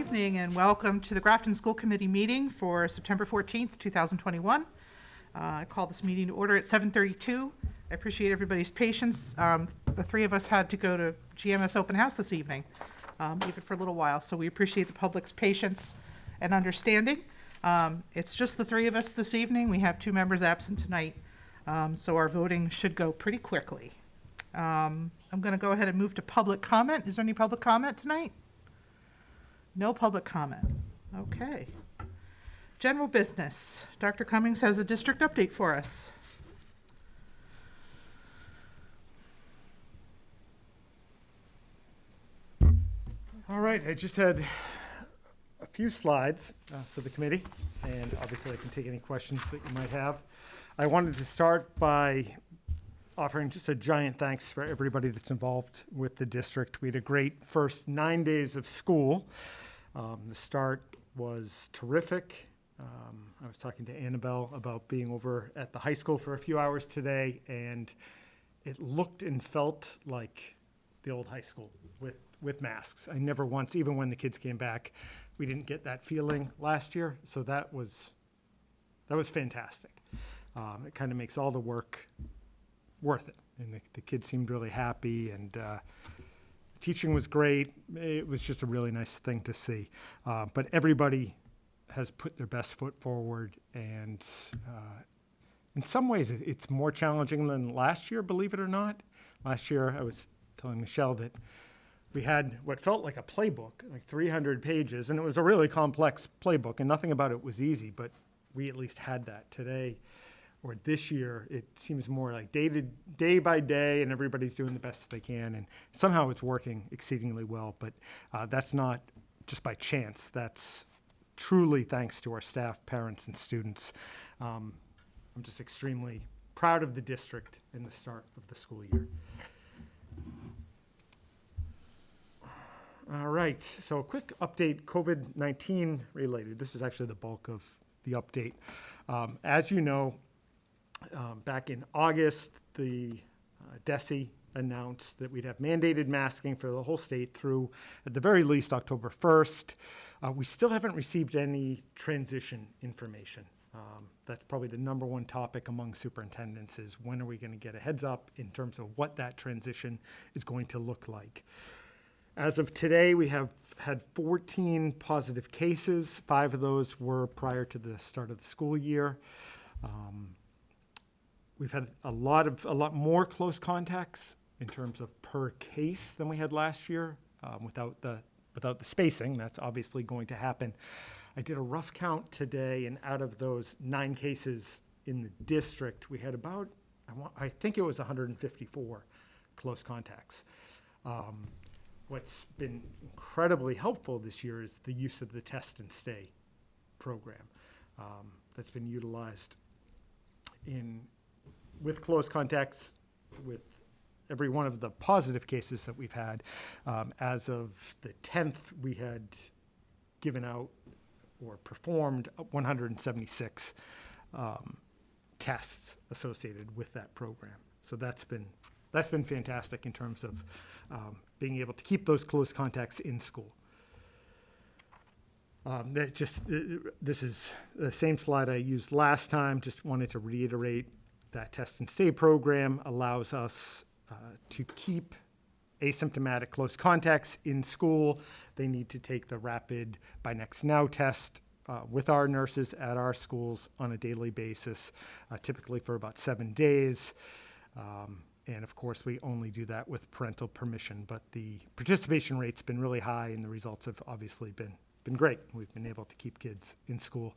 evening and welcome to the Grafton School Committee meeting for September 14th, 2021. I call this meeting to order at 7:32. I appreciate everybody's patience. The three of us had to go to GMS Open House this evening, even for a little while, so we appreciate the public's patience and understanding. It's just the three of us this evening. We have two members absent tonight, so our voting should go pretty quickly. I'm going to go ahead and move to public comment. Is there any public comment tonight? No public comment. Okay. General business. Dr. Cummings has a district update for us. All right, I just had a few slides for the committee, and obviously I can take any questions that you might have. I wanted to start by offering just a giant thanks for everybody that's involved with the district. We had a great first 9 days of school. The start was terrific. I was talking to Annabelle about being over at the high school for a few hours today, and it looked and felt like the old high school with masks. I never once, even when the kids came back, we didn't get that feeling last year, so that was fantastic. It kind of makes all the work worth it, and the kids seemed really happy, and teaching was great. It was just a really nice thing to see. But everybody has put their best foot forward, and in some ways it's more challenging than last year, believe it or not. Last year I was telling Michelle that we had what felt like a playbook, like 300 pages, and it was a really complex playbook, and nothing about it was easy, but we at least had that. Today, or this year, it seems more like day by day, and everybody's doing the best they can, and somehow it's working exceedingly well. But that's not just by chance. That's truly thanks to our staff, parents, and students. I'm just extremely proud of the district in the start of the school year. All right, so a quick update, COVID-19 related. This is actually the bulk of the update. As you know, back in August, the DESE announced that we'd have mandated masking for the whole state through, at the very least, October 1st. We still haven't received any transition information. That's probably the number one topic among superintendents is when are we going to get a heads up in terms of what that transition is going to look like. As of today, we have had 14 positive cases. 5 of those were prior to the start of the school year. We've had a lot more close contacts in terms of per case than we had last year, without the spacing. That's obviously going to happen. I did a rough count today, and out of those 9 cases in the district, we had about, I think it was 154 close contacts. What's been incredibly helpful this year is the use of the test and stay program that's been utilized with close contacts with every one of the positive cases that we've had. As of the 10th, we had given out or performed 176 tests associated with that program. So that's been fantastic in terms of being able to keep those close contacts in school. This is the same slide I used last time. Just wanted to reiterate that test and stay program allows us to keep asymptomatic close contacts in school. They need to take the rapid by next now test with our nurses at our schools on a daily basis, typically for about 7 days. And of course, we only do that with parental permission, but the participation rate's been really high and the results have obviously been great. We've been able to keep kids in school.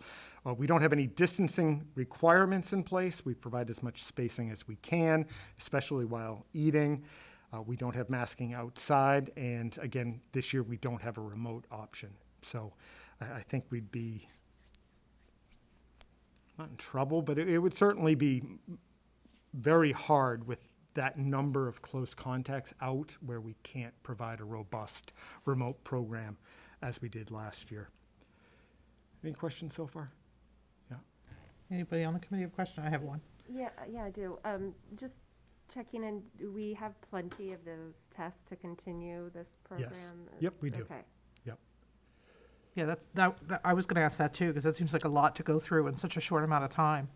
We don't have any distancing requirements in place. We provide as much spacing as we can, especially while eating. We don't have masking outside, and again, this year we don't have a remote option. So I think we'd be not in trouble, but it would certainly be very hard with that number of close contacts out where we can't provide a robust remote program as we did last year. Any questions so far? Yeah. Anybody on the committee have a question? I have one. Yeah, I do. Just checking in, do we have plenty of those tests to continue this program? Yes. Yep, we do. Okay. Yep. Yeah, I was going to ask that too, because that seems like a lot to go through in such a short amount of time.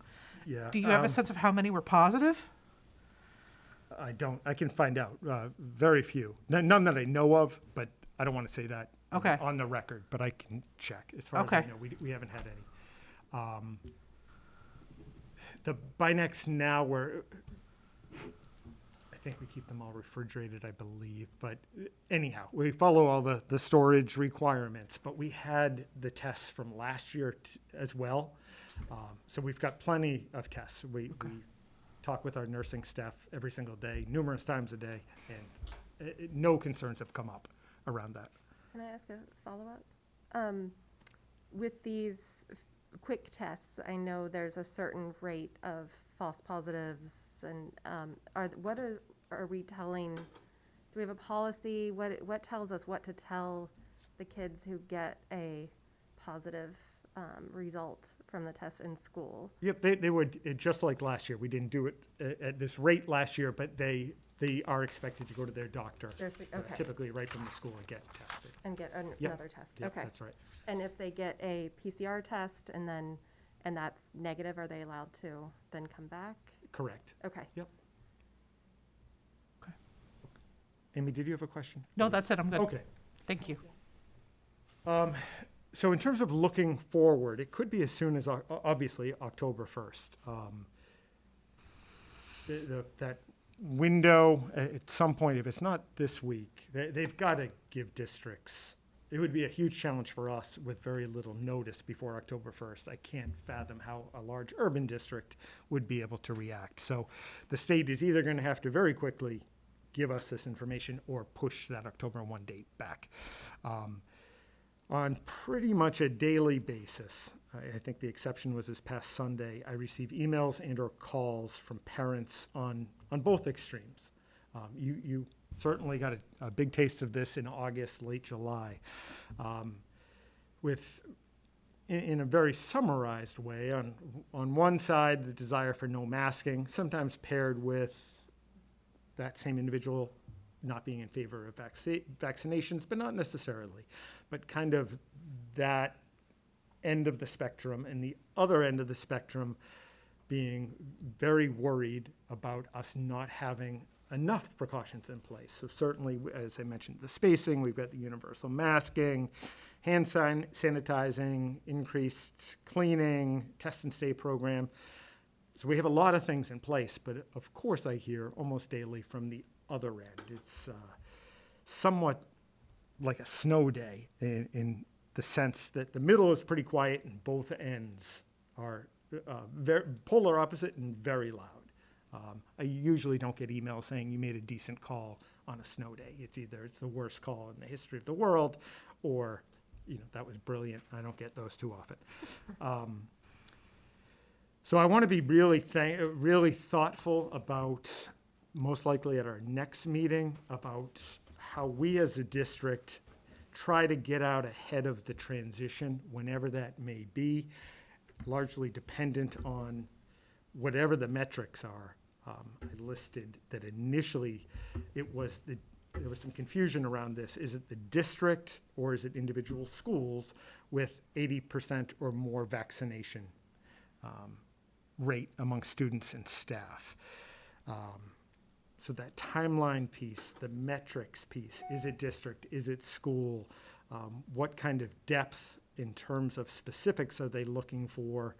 Yeah. Do you have a sense of how many were positive? I don't. I can find out. Very few. None that I know of, but I don't want to say that Okay. on the record, but I can check. As far as I Okay. know, we haven't had any. The Binex now, I think we keep them all refrigerated, I believe. But anyhow, we follow all the storage requirements, but we had the tests from last year as well. So we've got plenty of tests. We talk with our nursing staff every single day, numerous times a day, and no concerns have come up around that. Can I ask a follow-up? With these quick tests, I know there's a certain rate of false positives, and are we telling? Do we have a policy? What tells us what to tell the kids who get a positive result from the test in school? Yep, they would, just like last year. We didn't do it at this rate last year, but they are expected to go to their doctor, Okay. typically right from the school, and get tested. And get Yep. another test. Yep, Okay. that's right. And if they get a PCR test and that's negative, are they allowed to then come back? Correct. Okay. Amy, did you have a question? No, that's it. I'm good. Okay. Thank you. So in terms of looking forward, it could be as soon as, obviously, October 1st. That window, at some point, if it's not this week, they've got to give districts. It would be a huge challenge for us with very little notice before October 1st. I can't fathom how a large urban district would be able to react. So the state is either going to have to very quickly give us this information or push that October 1 date back. On pretty much a daily basis, I think the exception was this past Sunday, I received emails and or calls from parents on both extremes. You certainly got a big taste of this in August, late July, in a very summarized way. On one side, the desire for no masking, sometimes paired with that same individual not being in favor of vaccinations, but not necessarily, but kind of that end of the spectrum, and the other end of the spectrum being very worried about us not having enough precautions in place. So certainly, as I mentioned, the spacing, we've got the universal masking, hand sanitizing, increased cleaning, test and stay program. So we have a lot of things in place, but of course I hear almost daily from the other end. It's somewhat like a snow day in the sense that the middle is pretty quiet and both ends are very polar opposite and very loud. I usually don't get emails saying you made a decent call on a snow day. It's either it's the worst call in the history of the world, or that was brilliant. I don't get those too often. So I want to be really thoughtful about, most likely at our next meeting, about how we as a district try to get out ahead of the transition, whenever that may be, largely dependent on whatever the metrics are. I listed that initially there was some confusion around this. Is it the district or is it individual schools with 80% or more vaccination rate among students and staff? So that timeline piece, the metrics piece, is it district, is it school? What kind of depth in terms of specifics are they looking for?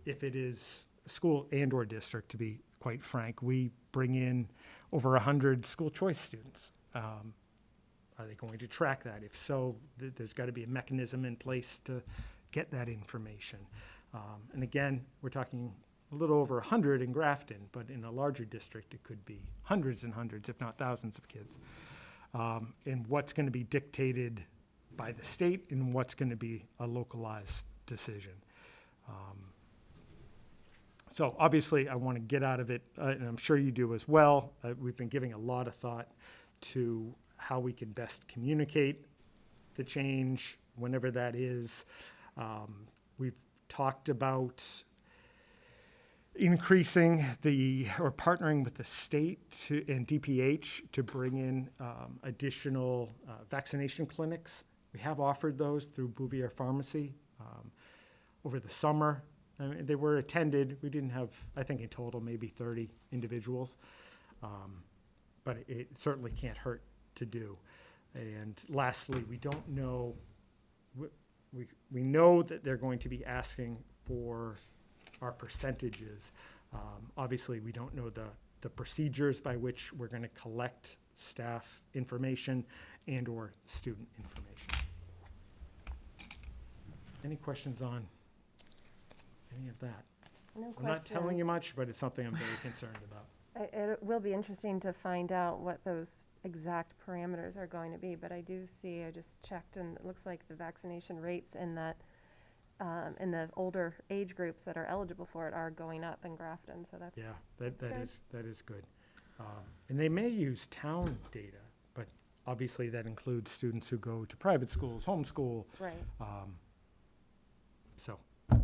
If it is school and or district, to be quite frank, we bring in over 100 school choice students. Are they going to track that? If so, there's got to be a mechanism in place to get that information. And again, we're talking a little over 100 in Grafton, but in a larger district, it could be hundreds and hundreds, if not thousands of kids. And what's going to be dictated by the state and what's going to be a localized decision. So obviously, I want to get out of it, and I'm sure you do as well. We've been giving a lot of thought to how we can best communicate the change, whenever that is. We've talked about increasing or partnering with the state and DPH to bring in additional vaccination clinics. We have offered those through Bouvier Pharmacy over the summer. I mean, they were attended. We didn't have, I think in total, maybe 30 individuals. But it certainly can't hurt to do. And lastly, we don't know, we know that they're going to be asking for our percentages. Obviously, we don't know the procedures by which we're going to collect staff information and or student information. Any questions on any of that? No I'm not telling questions. you much, but it's something I'm very concerned about. It will be interesting to find out what those exact parameters are going to be, but I do see, I just checked, and it looks like the vaccination rates in that, in the older age groups that are eligible for it are going up in Grafton, so that's. Yeah, good. that is good. And they may use town data, but obviously that includes students who go to private schools, homeschool. Right, So, yeah.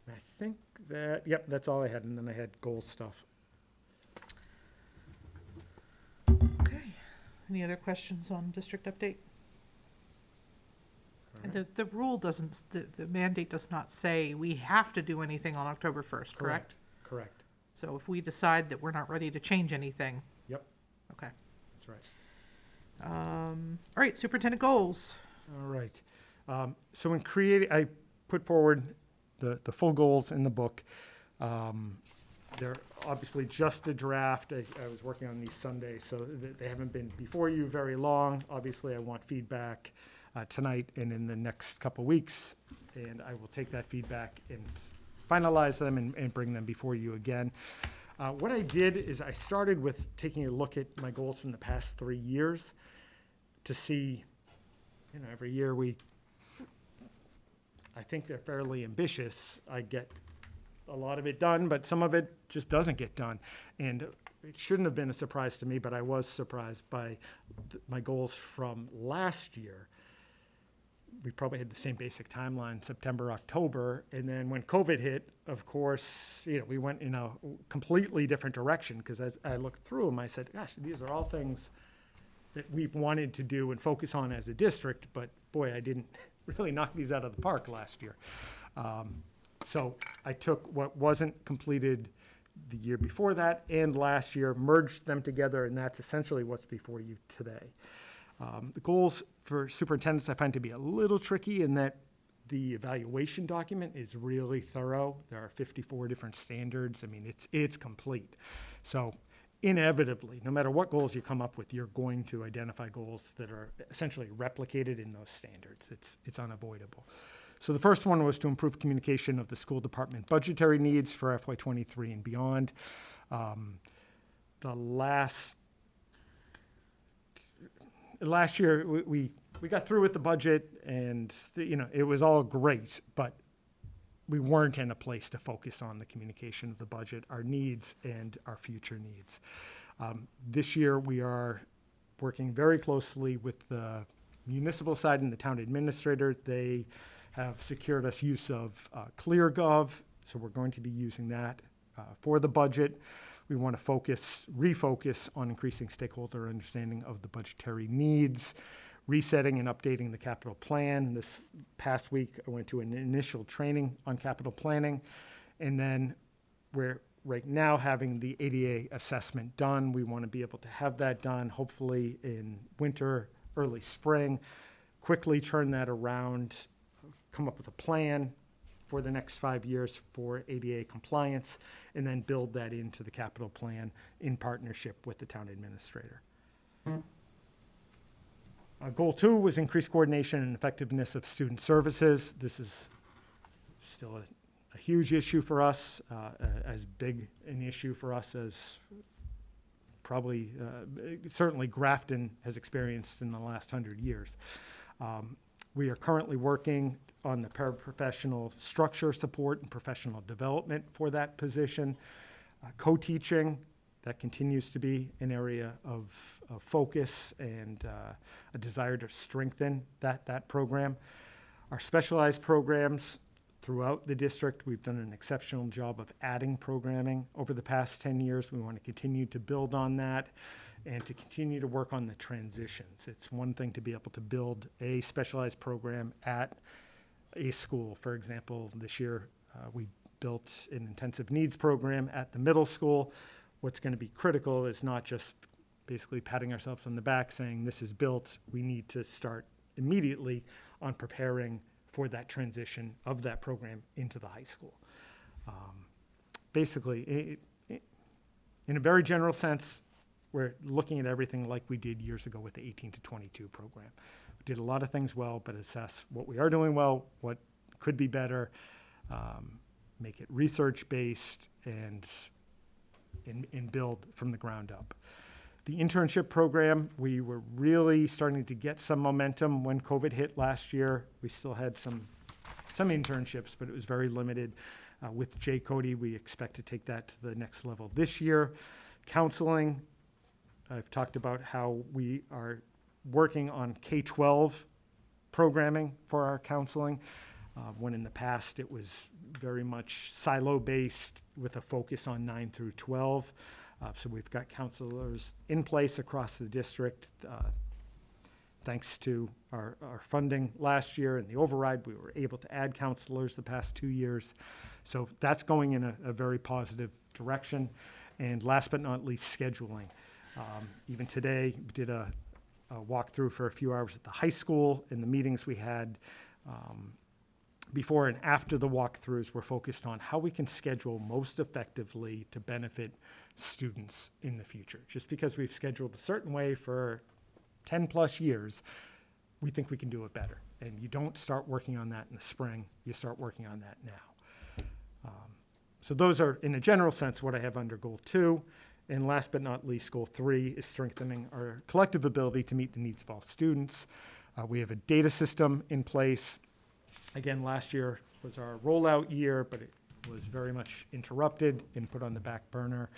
and I think that, yep, that's all I had. And then I had goal stuff. Okay. Any other questions on district update? All And right. the rule doesn't, the mandate does not say we have to do anything on October 1st, correct? Correct. So if we decide that we're not ready to change anything. Yep. Okay. That's right. All right, superintendent goals. All right. So in creating, I put forward the full goals in the book. They're obviously just a draft. I was working on these Sundays, so they haven't been before you very long. Obviously, I want feedback tonight and in the next couple weeks, and I will take that feedback and finalize them and bring them before you again. What I did is I started with taking a look at my goals from the past 3 years to see, every year I think they're fairly ambitious. I get a lot of it done, but some of it just doesn't get done. And it shouldn't have been a surprise to me, but I was surprised by my goals from last year. We probably had the same basic timeline, September, October. And then when COVID hit, of course, we went in a completely different direction, because as I looked through them, I said, gosh, these are all things that we've wanted to do and focus on as a district, but boy, I didn't really knock these out of the park last year. So I took what wasn't completed the year before that and last year, merged them together, and that's essentially what's before you today. The goals for superintendents I find to be a little tricky in that the evaluation document is really thorough. There are 54 different standards. I mean, it's complete. So inevitably, no matter what goals you come up with, you're going to identify goals that are essentially replicated in those standards. It's unavoidable. So the first one was to improve communication of the school department budgetary needs for FY23 and beyond. The last year we got through with the budget, and it was all great, but we weren't in a place to focus on the communication of the budget, our needs, and our future needs. This year, we are working very closely with the municipal side and the town administrator. They have secured us use of ClearGov, so we're going to be using that for the budget. We want to refocus on increasing stakeholder understanding of the budgetary needs, resetting and updating the capital plan. This past week, I went to an initial training on capital planning, and then we're right now having the ADA assessment done. We want to be able to have that done, hopefully in winter, early spring, quickly turn that around, come up with a plan for the next 5 years for ADA compliance, and then build that into the capital plan in partnership with the town administrator. Goal 2 was increased coordination and effectiveness of student services. This is still a huge issue for us, as big an issue for us as probably, certainly Grafton has experienced in the last 100 years. We are currently working on the paraprofessional structure support and professional development for that position. Co-teaching, that continues to be an area of focus and a desire to strengthen that program. Our specialized programs, throughout the district. We've done an exceptional job of adding programming over the past 10 years. We want to continue to build on that and to continue to work on the transitions. It's one thing to be able to build a specialized program at a school. For example, this year we built an intensive needs program at the middle school. What's going to be critical is not just basically patting ourselves on the back saying this is built. We need to start immediately on preparing for that transition of that program into the high school. Basically, in a very general sense, we're looking at everything like we did years ago with the 18 to 22 program. We did a lot of things well, but assess what we are doing well, what could be better, make it research-based, and build from the ground up. The internship program, we were really starting to get some momentum when COVID hit last year. We still had some internships, but it was very limited. With Jay Cody, we expect to take that to the next level this year. Counseling, I've talked about how we are working on K-12 programming for our counseling, when in the past it was very much silo-based with a focus on 9 through 12. So we've got counselors in place across the district. Thanks to our funding last year and the override, we were able to add counselors the past 2 years. So that's going in a very positive direction. And last but not least, scheduling. Even today, we did a walkthrough for a few hours at the high school. In the meetings we had before and after the walkthroughs, we're focused on how we can schedule most effectively to benefit students in the future. Just because we've scheduled a certain way for 10 plus years, we think we can do it better. And you don't start working on that in the spring, you start working on that now. So those are, in a general sense, what I have under Goal 2. And last but not least, Goal 3 is strengthening our collective ability to meet the needs of all students. We have a data system in place. Again, last year was our rollout year, but it was very much interrupted and put on the back burner.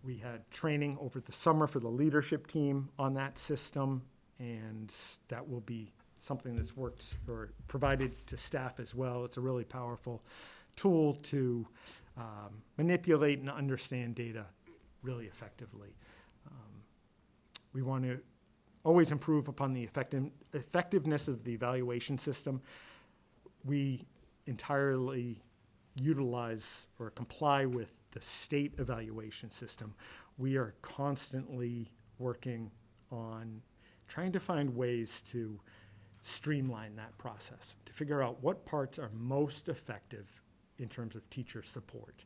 We had training over the summer for the leadership team on that system, and that will be something that's worked or provided to staff as well. It's a really powerful tool to manipulate and understand data really effectively. We want to always improve upon the effectiveness of the evaluation system. We entirely utilize or comply with the state evaluation system. We are constantly working on trying to find ways to streamline that process, to figure out what parts are most effective in terms of teacher support.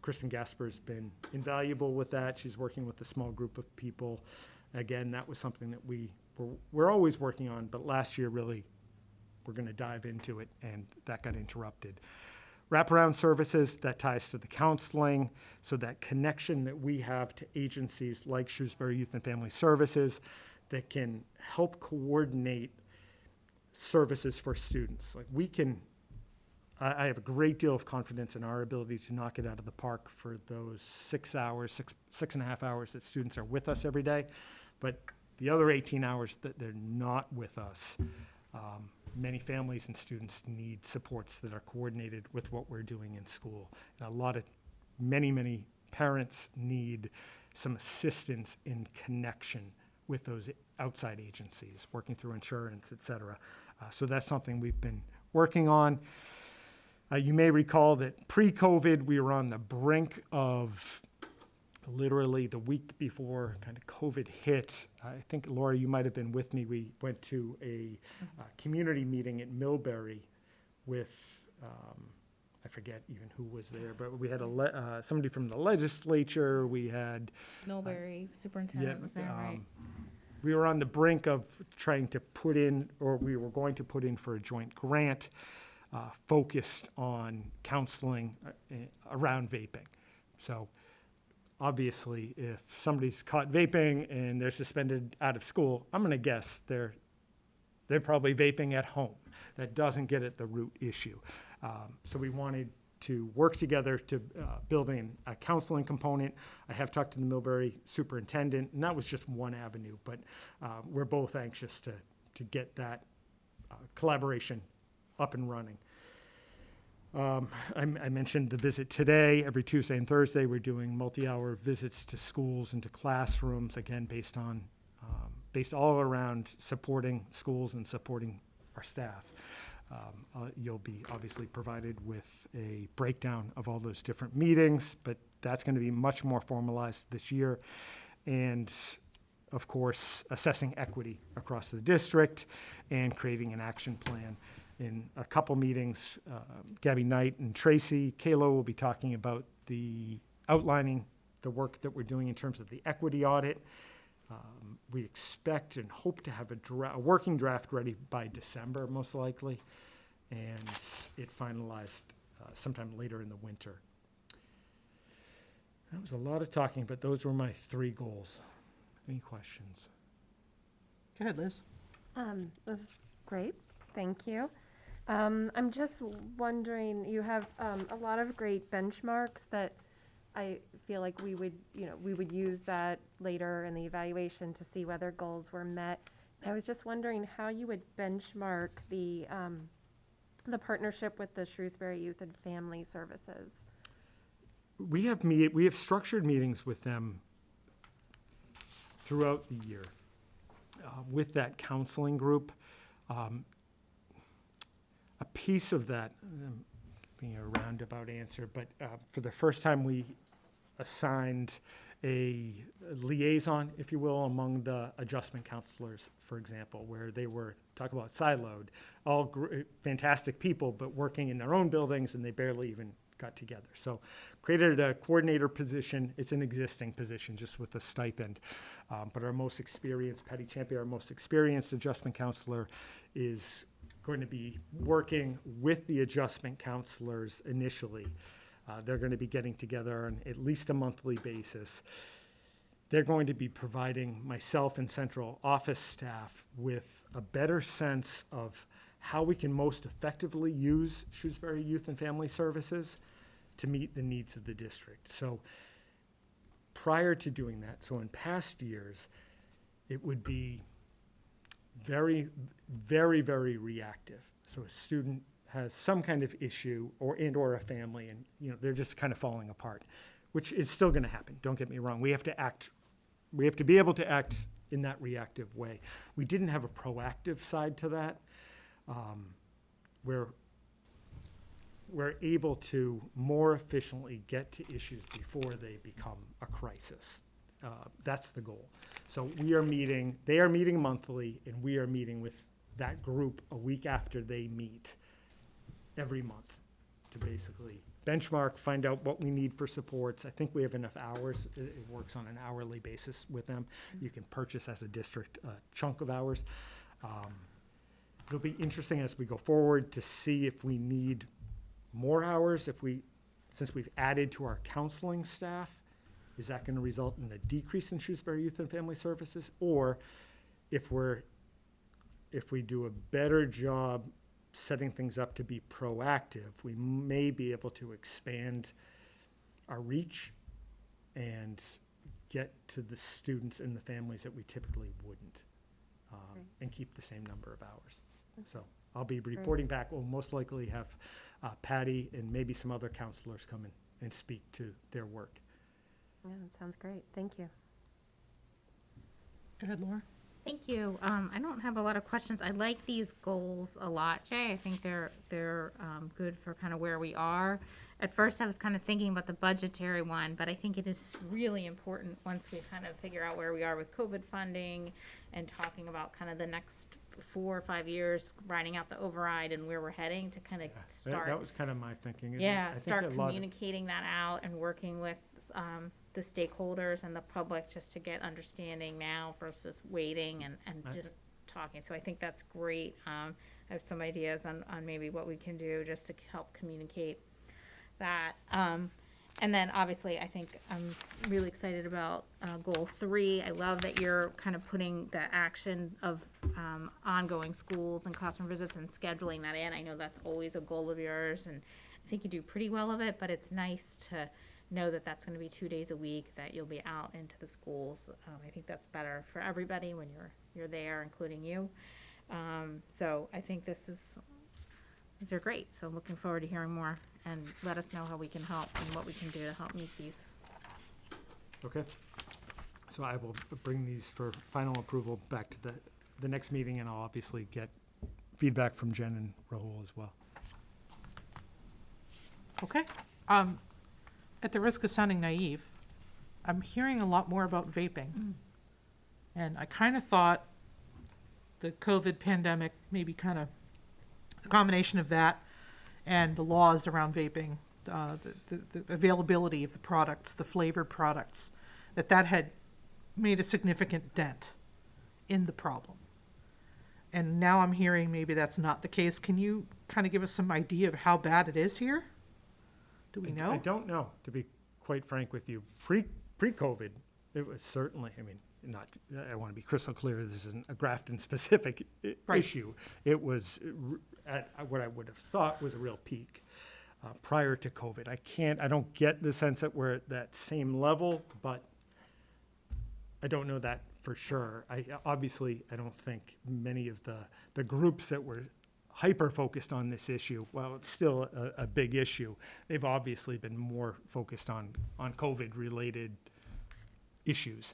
Kristen Gasper's been invaluable with that. She's working with a small group of people. Again, that was something that we're always working on, but last year really we're going to dive into it, and that got interrupted. Wraparound services, that ties to the counseling, so that connection that we have to agencies like Shrewsbury Youth and Family Services that can help coordinate services for students. Like I have a great deal of confidence in our ability to knock it out of the park for those 6 hours, six and a half hours that students are with us every day. But the other 18 hours that they're not with us, many families and students need supports that are coordinated with what we're doing in school. And many parents need some assistance in connection with those outside agencies, working through insurance, et cetera. So that's something we've been working on. You may recall that pre-COVID, we were on the brink of literally the week before kind of COVID hit. I think, Laura, you might have been with me. We went to a community meeting at Millbury with, I forget even who was there, but we had somebody from the legislature. We had Millbury Superintendent was there, right? We were on the brink of trying to put in, or we were going to put in for a joint grant focused on counseling around vaping. So obviously, if somebody's caught vaping and they're suspended out of school, I'm going to guess they're probably vaping at home. That doesn't get at the root issue. So we wanted to work together to build in a counseling component. I have talked to the Millbury superintendent, and that was just one avenue, but we're both anxious to get that collaboration up and running. I mentioned the visit today. Every Tuesday and Thursday, we're doing multi-hour visits to schools and to classrooms, again, based all around supporting schools and supporting our staff. You'll be obviously provided with a breakdown of all those different meetings, but that's going to be much more formalized this year. And of course, assessing equity across the district and creating an action plan. In a couple meetings, Gabby Knight and Tracy Kalo will be talking about outlining the work that we're doing in terms of the equity audit. We expect and hope to have a working draft ready by December, most likely, and it finalized sometime later in the winter. That was a lot of talking, but those were my 3 goals. Any questions? Go ahead, Liz. This is great, thank you. I'm just wondering, you have a lot of great benchmarks that I feel like we would use that later in the evaluation to see whether goals were met. I was just wondering how you would benchmark the partnership with the Shrewsbury Youth and Family Services. We have structured meetings with them throughout the year with that counseling group. A piece of that, being a roundabout answer, but for the first time we assigned a liaison, if you will, among the adjustment counselors, for example, where they were, talk about siloed, all fantastic people, but working in their own buildings, and they barely even got together. So created a coordinator position. It's an existing position, just with a stipend. But our most experienced, Patty Champion, our most experienced adjustment counselor, is going to be working with the adjustment counselors initially. They're going to be getting together on at least a monthly basis. They're going to be providing myself and central office staff with a better sense of how we can most effectively use Shrewsbury Youth and Family Services to meet the needs of the district. So prior to doing that, so in past years, it would be very, very, very reactive. So a student has some kind of issue or a family, and they're just kind of falling apart, which is still going to happen. Don't get me wrong. We have to be able to act in that reactive way. We didn't have a proactive side to that. Where we're able to more efficiently get to issues before they become a crisis. That's the goal. So they are meeting monthly, and we are meeting with that group a week after they meet every month to basically benchmark, find out what we need for supports. I think we have enough hours. It works on an hourly basis with them. You can purchase as a district a chunk of hours. It'll be interesting as we go forward to see if we need more hours, since we've added to our counseling staff, is that going to result in a decrease in Shrewsbury Youth and Family Services? Or if we do a better job setting things up to be proactive, we may be able to expand our reach and get to the students and the families that we typically wouldn't, and keep the same number of hours. So I'll be reporting back. We'll most likely have Patty and maybe some other counselors come in and speak to their work. Yeah, that sounds great. Thank you. Go ahead, Laura. Thank you. I don't have a lot of questions. I like these goals a lot, Jay. I think they're good for kind of where we are. At first, I was kind of thinking about the budgetary one, but I think it is really important once we kind of figure out where we are with COVID funding and talking about kind of the next 4 or 5 years, writing out the override and where we're heading to kind of start. That was kind of my thinking. Yeah, I think start a lot of- communicating that out and working with the stakeholders and the public just to get understanding now versus waiting and just talking. So I think that's great. I have some ideas on maybe what we can do just to help communicate that. And then obviously, I think I'm really excited about goal 3. I love that you're kind of putting the action of ongoing schools and classroom visits and scheduling that in. I know that's always a goal of yours, and I think you do pretty well of it, but it's nice to know that that's going to be 2 days a week, that you'll be out into the schools. I think that's better for everybody when you're there, including you. So I think these are great. So looking forward to hearing more, and let us know how we can help and what we can do to help meet these. Okay. So I will bring these for final approval back to the next meeting, and I'll obviously get feedback from Jen and Rahul as well. Okay. At the risk of sounding naive, I'm hearing a lot more about vaping. And I kind of thought the COVID pandemic, maybe kind of the combination of that and the laws around vaping, the availability of the products, the flavored products, that had made a significant dent in the problem. And now I'm hearing maybe that's not the case. Can you kind of give us some idea of how bad it is here? Do we know? I don't know, to be quite frank with you. Pre-COVID, it was certainly, I mean, I want to be crystal clear, this isn't a Grafton-specific Right. issue. It was at what I would have thought was a real peak prior to COVID. I don't get the sense that we're at that same level, but I don't know that for sure. Obviously, I don't think many of the groups that were hyper-focused on this issue, while it's still a big issue, they've obviously been more focused on COVID-related issues.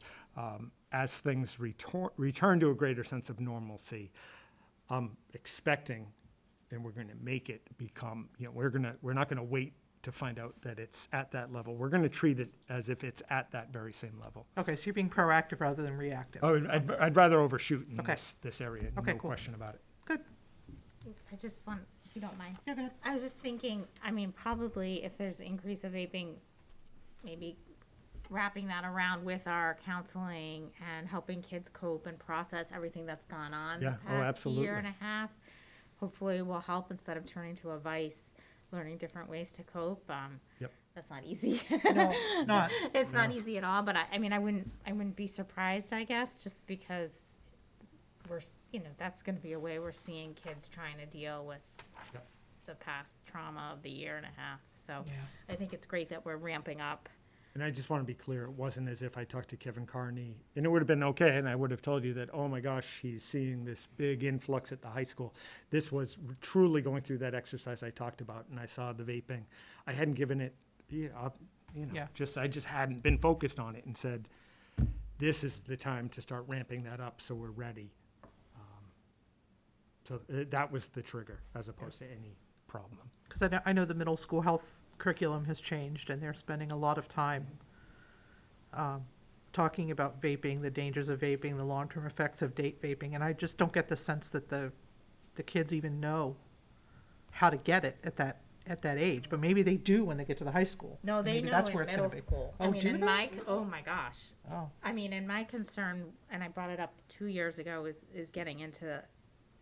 As things return to a greater sense of normalcy, I'm expecting, and we're going to make it become, we're not going to wait to find out that it's at that level. We're going to treat it as if it's at that very same level. Okay, so you're being proactive rather than reactive. Oh, I'd rather overshoot in Okay. this area, Okay, no cool. question about it. Good. I just want, if you don't mind. Yeah, go ahead. I was just thinking, I mean, probably if there's increase of vaping, maybe wrapping that around with our counseling and helping kids cope and process everything that's gone on Yeah. the Oh, past year absolutely. and a half, hopefully will help instead of turning to a vice, learning different ways to cope. Yep. That's not easy. No, it's not. It's not No. easy at all, but I mean, I wouldn't be surprised, I guess, just because that's gonna be a way we're seeing kids trying to deal with Yep. the past trauma of the year and a half. So Yeah. I think it's great that we're ramping up. And I just want to be clear, it wasn't as if I talked to Kevin Carney, and it would have been okay, and I would have told you that, oh my gosh, he's seeing this big influx at the high school. This was truly going through that exercise I talked about, and I saw the vaping. I hadn't given it, Yeah. I just hadn't been focused on it and said, this is the time to start ramping that up so we're ready. So that was the trigger as opposed to any problem. Because I know the middle school health curriculum has changed, and they're spending a lot of time talking about vaping, the dangers of vaping, the long-term effects of vaping, and I just don't get the sense that the kids even know how to get it at that age. But maybe they do when they get to the high school. No, and they maybe know that's in where it's middle gonna be. school. Oh, I mean, do in they? oh my gosh. Oh, I mean, and my concern, and I brought it up 2 years ago, is getting into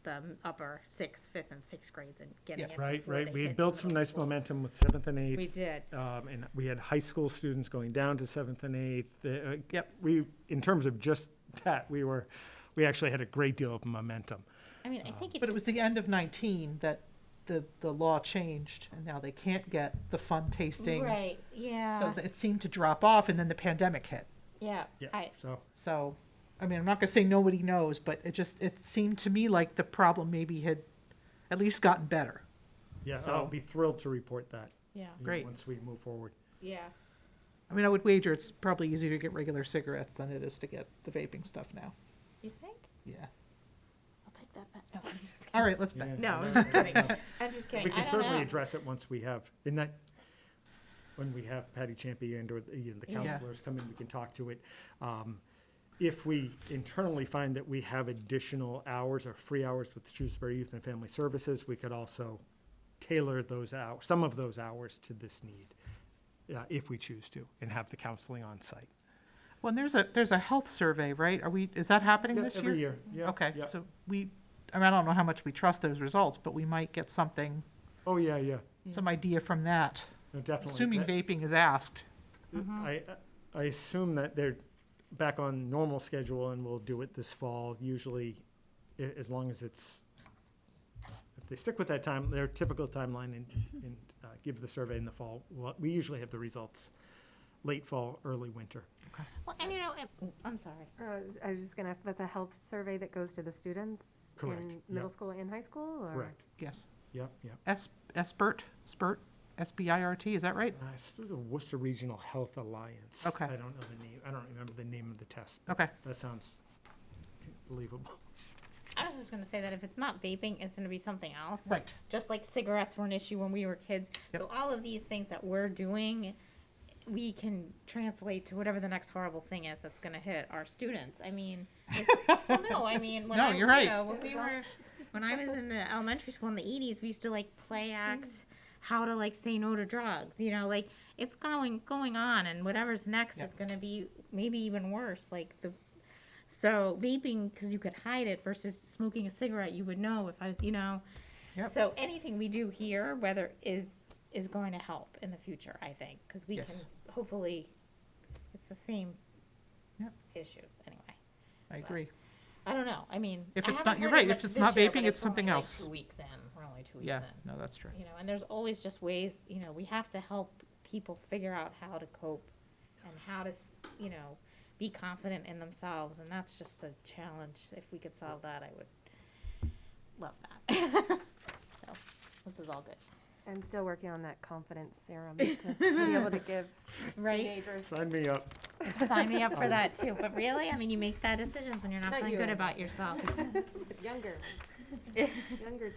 the upper sixth, fifth, and sixth grades and getting Yeah. it Right, before right. they We hit had built the some middle nice school. momentum with seventh and eighth. We did. And we had high school students going down to seventh and eighth. Yep. In terms of just that, we actually had a great deal of momentum. I mean, I think but it was the end of 19 that the law changed, and now they can't get the fun tasting. right. Yeah. So it seemed to drop off, and then the pandemic hit. yeah. So, I mean, I'm not gonna say nobody knows, but it seemed to me like the problem maybe had at least gotten better. Yeah, So- I'll be thrilled to report that. Yeah. Great. Once we move forward. Yeah. I mean, I would wager it's probably easier to get regular cigarettes than it is to get the vaping stuff now. You think? Yeah. I'll take that bet. No, I'm just kidding. All right, let's Yeah. bet. No, I'm just kidding. I'm just kidding. We I can don't certainly know. address it once we have, when we have Patty Champion or the Yeah. counselors come in, we can talk to it. If we internally find that we have additional hours or free hours with Shrewsbury Youth and Family Services, we could also tailor those hours, some of those hours to this need, if we choose to, and have the counseling on site. Well, and there's a health survey, right? Is that happening Yeah, this year? every year, yeah. Okay, yeah. so I mean, I don't know how much we trust those results, but we might get something, Oh, yeah, some idea from that, no, definitely. assuming That- vaping is asked. I assume that they're back on normal schedule and we'll do it this fall, usually as long as if they stick with that time, their typical timeline and give the survey in the fall. Well, we usually have the results late fall, early winter. Well, and I'm sorry. I was just gonna ask, that's a health survey that goes to the students Correct, in middle yep. school and high school, or? Correct. Yes. Yep, yep. SBIRT, SBIRT, is that right? It's through the Worcester Regional Health Alliance. Okay. I don't know the name. I don't remember the name of the test. Okay. That sounds believable. I was just gonna say that if it's not vaping, it's gonna be something else. Right. Just like cigarettes were an issue when we were kids. Yep. So all of these things that we're doing, we can translate to whatever the next horrible thing is that's gonna hit our students. I mean, well, no, I mean, No, you're right. When I was in the elementary school in the 80s, we used to like play act how to like say no to drugs. Like it's going on, and whatever's next Yep. is gonna be maybe even worse. So vaping, because you could hide it, versus smoking a cigarette, you would know if Yep. So anything we do here, whether is going to help in the future, I think, because we Yes. can hopefully, it's the same Yep. issues anyway. I agree. I don't know. I mean, If I it's haven't not- you're heard as right. If much it's this not year, vaping, but it's something only else. Like 2 weeks in. We're only 2 weeks Yeah, in. no, that's true. And there's always just ways. We have to help people figure out how to cope and how to, be confident in themselves, and that's just a challenge. If we could solve that, I would love that. So this is all good. I'm still working on that confidence serum to be able to give teenagers. Sign me up. Sign me up for that too. But really, I mean, you make bad decisions when you're not Not feeling you. good about yourself. Younger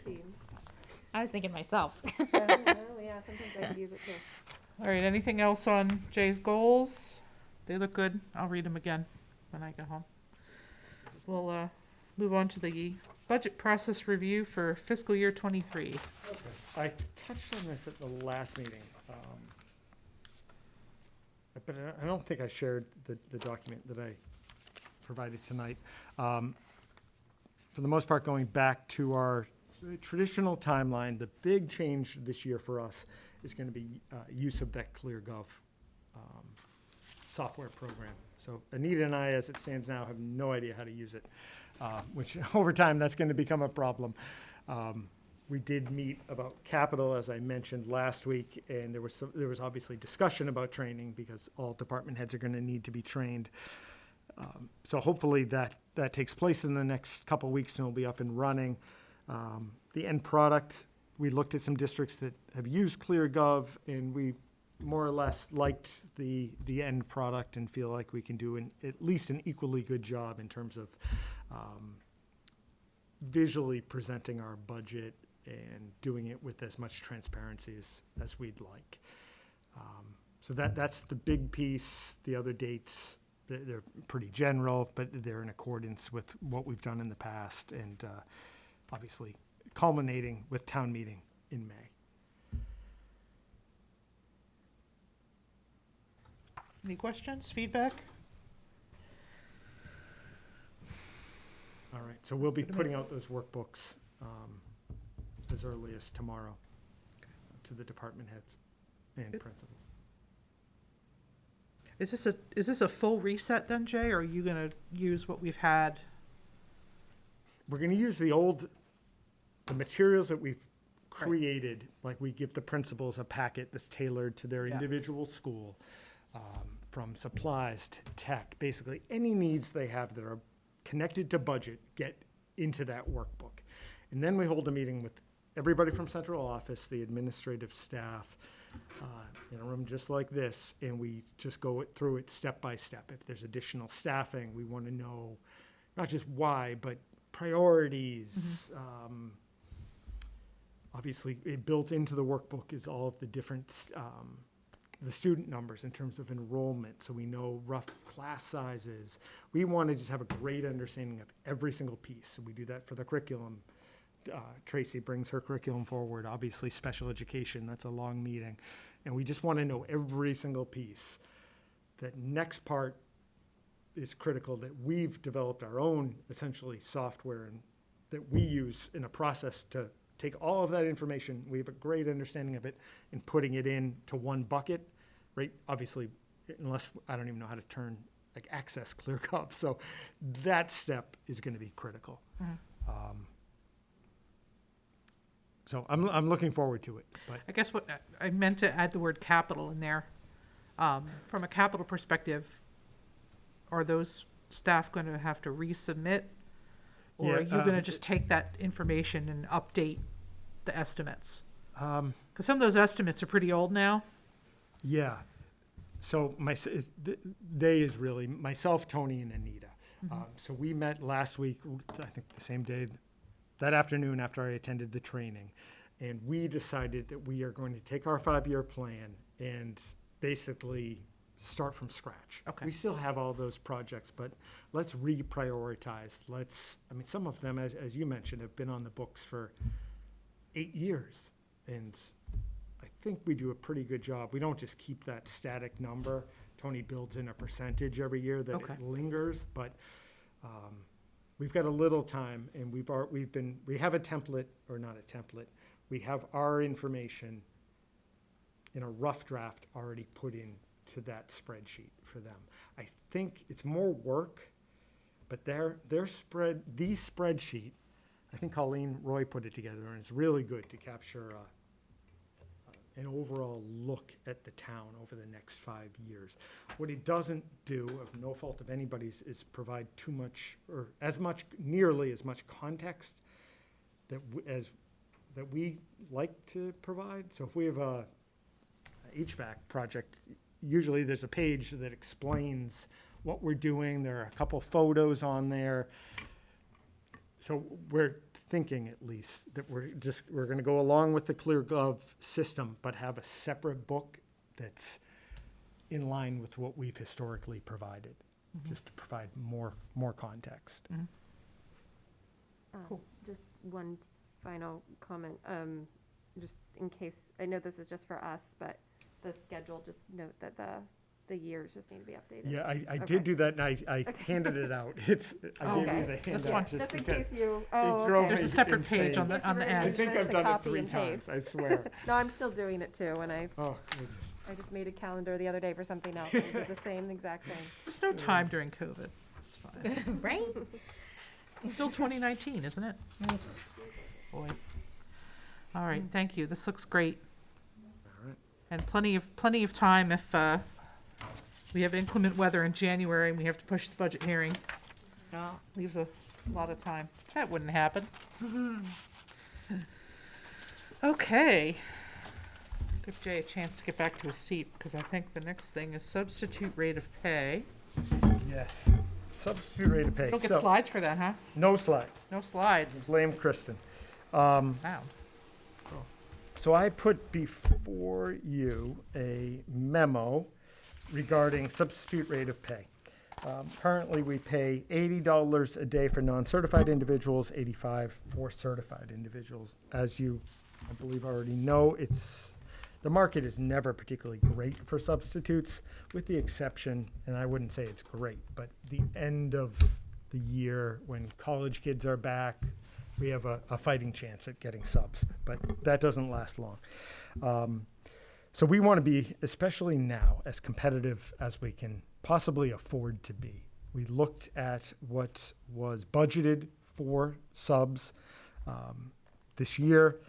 team. I was thinking myself. Yeah, sometimes I could use it too. All right, anything else on Jay's goals? They look good. I'll read them again when I get home. We'll move on to the budget process review for fiscal year 23. I touched on this at the last meeting, but I don't think I shared the document that I provided tonight. For the most part, going back to our traditional timeline, the big change this year for us is going to be use of that ClearGov software program. So Anita and I, as it stands now, have no idea how to use it, which over time, that's going to become a problem. We did meet about capital, as I mentioned last week, and there was obviously discussion about training because all department heads are going to need to be trained. So hopefully that takes place in the next couple of weeks and will be up and running. The end product, we looked at some districts that have used ClearGov, and we more or less liked the end product and feel like we can do at least an equally good job in terms of visually presenting our budget and doing it with as much transparency as we'd like. So that's the big piece. The other dates, they're pretty general, but they're in accordance with what we've done in the past, and obviously culminating with town meeting in May. Any questions, feedback? All right, so we'll be putting out those workbooks as early as tomorrow to the department heads and Good. principals. Is this a full reset then, Jay, or are you gonna use what we've had? We're gonna use the materials that we've created, like we give the principals a packet that's tailored to their Yeah. individual school, from supplies to tech, basically any needs they have that are connected to budget get into that workbook. And then we hold a meeting with everybody from central office, the administrative staff, in a room just like this, and we just go through it step by step. If there's additional staffing, we want to know not just why, but priorities. Obviously, it built into the workbook is all of the different the student numbers in terms of enrollment, so we know rough class sizes. We want to just have a great understanding of every single piece. So we do that for the curriculum. Tracy brings her curriculum forward. Obviously, special education, that's a long meeting. And we just want to know every single piece. That next part is critical, that we've developed our own, essentially, software and that we use in a process to take all of that information, we have a great understanding of it, and putting it into one bucket, right? Obviously, unless, I don't even know how to access ClearGov. So that step is going to be critical. So I'm looking forward to it. But I guess what I meant to add the word capital in there. From a capital perspective, are those staff going to have to resubmit? Or Yeah, are you going to just take that information and update the estimates? Because some of those estimates are pretty old now. Yeah. So they is really myself, Tony, and Anita. So we met last week, I think the same day, that afternoon after I attended the training. And we decided that we are going to take our 5-year plan and basically start from scratch. Okay. We still have all those projects, but let's reprioritize. Some of them, as you mentioned, have been on the books for 8 years. And I think we do a pretty good job. We don't just keep that static number. Tony builds in a percentage every year that Okay. it lingers, but we've got a little time, and we have a template, or not a template. We have our information in a rough draft already put into that spreadsheet for them. I think it's more work, but these spreadsheet, I think Colleen Roy put it together, and it's really good to capture an overall look at the town over the next 5 years. What it doesn't do, of no fault of anybody's, is provide too much, or nearly as much context that we like to provide. So if we have a HVAC project, usually there's a page that explains what we're doing. There are a couple photos on there. So we're thinking, at least, that we're going to go along with the ClearGov system, but have a separate book that's in line with what we've historically provided, just to provide more context. Cool. Just one final comment, just in case, I know this is just for us, but the schedule, just note that the years just need to be updated. Yeah, I Okay. did do that, and I handed it out. I gave Okay. you the That's handout fine. just Just in because. case you, drove okay. There's a separate page on insane. the I end. think I've To done it copy 3 and times, I paste. swear. No, I'm still doing it too, and I Oh, goodness. just made a calendar the other day for something else, and did the same exact thing. There's no time during COVID. It's fine. Right? It's still 2019, isn't it? Boy. All right, thank you. This looks great. All right. And plenty of time if we have inclement weather in January and we have to push the budget hearing. Oh, Leaves a lot of time. That wouldn't happen. Okay. Give Jay a chance to get back to his seat, because I think the next thing is substitute rate of pay. Yes, substitute rate of pay. Don't get So, slides for that, huh? no slides. No slides. Blame Kristen. Sound. So I put before you a memo regarding substitute rate of pay. Currently, we pay $80 a day for non-certified individuals, $85 for certified individuals. As you, I believe, already know, the market is never particularly great for substitutes, with the exception, and I wouldn't say it's great, but the end of the year when college kids are back, we have a fighting chance at getting subs, but that doesn't last long. So we want to be, especially now, as competitive as we can possibly afford to be. We looked at what was budgeted for subs this year,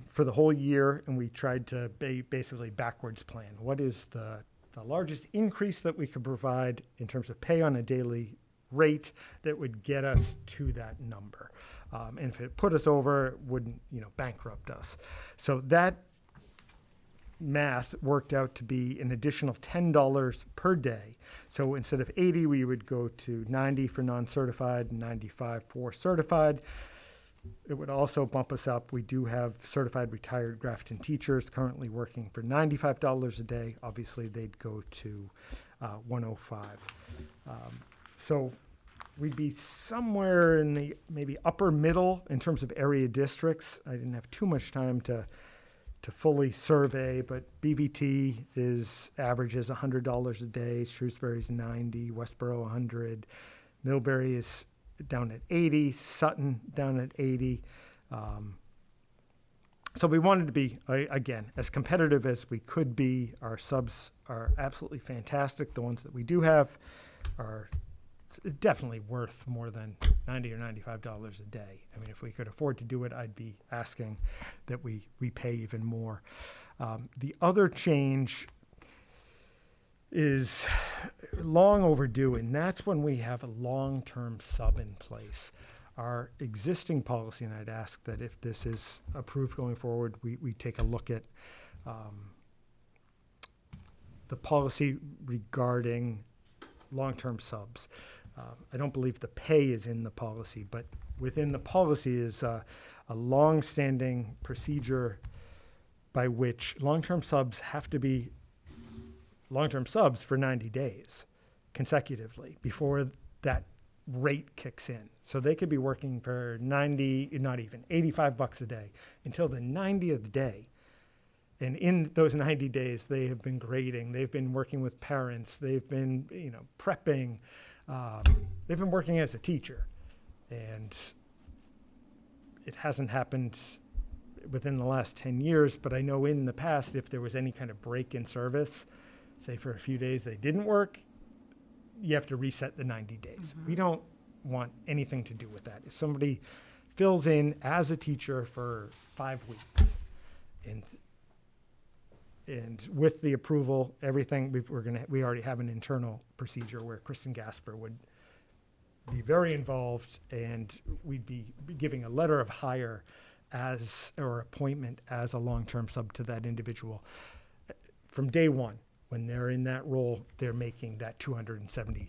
for the whole year, and we tried to basically backwards plan. What is the largest increase that we could provide in terms of pay on a daily rate that would get us to that number? And if it put us over, it wouldn't, bankrupt us. So that math worked out to be an additional $10 per day. So instead of 80, we would go to 90 for non-certified and 95 for certified. It would also bump us up. We do have certified retired Grafton teachers currently working for $95 a day. Obviously, they'd go to 105. So we'd be somewhere in the maybe upper middle in terms of area districts. I didn't have too much time to fully survey, but BVT averages $100 a day, Shrewsbury's 90, Westboro 100, Millbury is down at 80, Sutton down at 80. So we wanted to be, again, as competitive as we could be. Our subs are absolutely fantastic. The ones that we do have are definitely worth more than $90 or $95 a day. I mean, if we could afford to do it, I'd be asking that we pay even more. The other change is long overdue, and that's when we have a long-term sub in place. Our existing policy, and I'd ask that if this is approved going forward, we take a look at the policy regarding long-term subs. I don't believe the pay is in the policy, but within the policy is a long-standing procedure by which long-term subs have to be long-term subs for 90 days consecutively before that rate kicks in. So they could be working for 90, not even, $85 a day until the 90th day. And in those 90 days, they have been grading, they've been working with parents, they've been, prepping, they've been working as a teacher. And it hasn't happened within the last 10 years, but I know in the past, if there was any kind of break in service, say for a few days they didn't work, you have to reset the 90 days. We don't want anything to do with that. If somebody fills in as a teacher for 5 weeks and with the approval, everything, we already have an internal procedure where Kristen Gasper would be very involved, and we'd be giving a letter of hire or appointment as a long-term sub to that individual. From day one, when they're in that role, they're making that $270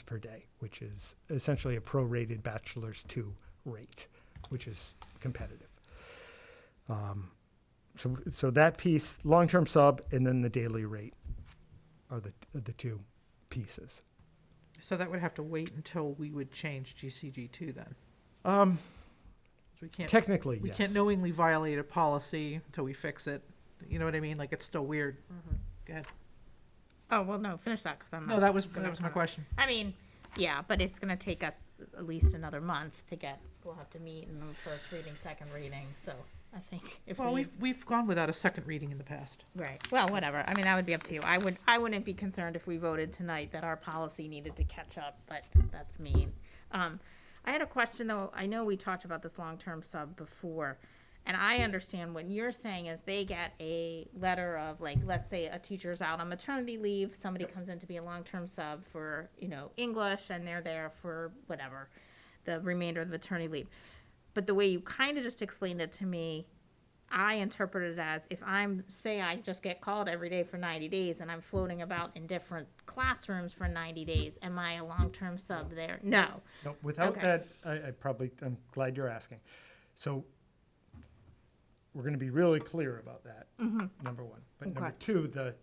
per day, which is essentially a prorated bachelor's 2 rate, which is competitive. So that piece, long-term sub, and then the daily rate are the two pieces. So that would have to wait until we would change GCG2 then? So Technically, we yes. can't knowingly violate a policy until we fix it. You know what I mean? Like, it's still weird. Go ahead. Oh, well, no, finish that, because I'm not. No, that was gonna my comment. question. I mean, yeah, but it's gonna take us at least another month to get, we'll have to meet and then first reading, second reading, so I think if Well, we. we've gone without a second reading in the past. Right, well, whatever, I mean, that would be up to you. I wouldn't be concerned if we voted tonight that our policy needed to catch up, but that's me. I had a question, though. I know we talked about this long-term sub before, and I understand what you're saying is they get a letter of, like, let's say a teacher's out on maternity leave, somebody comes in to be a long-term sub for, English, and they're there for whatever, the remainder of the maternity leave. But the way you kind of just explained it to me, I interpret it as if I just get called every day for 90 days and I'm floating about in different classrooms for 90 days, am I a long-term sub there? No. No, without Okay. that, I'm glad you're asking. So we're going to be really clear about that, number one. But number Okay. two, the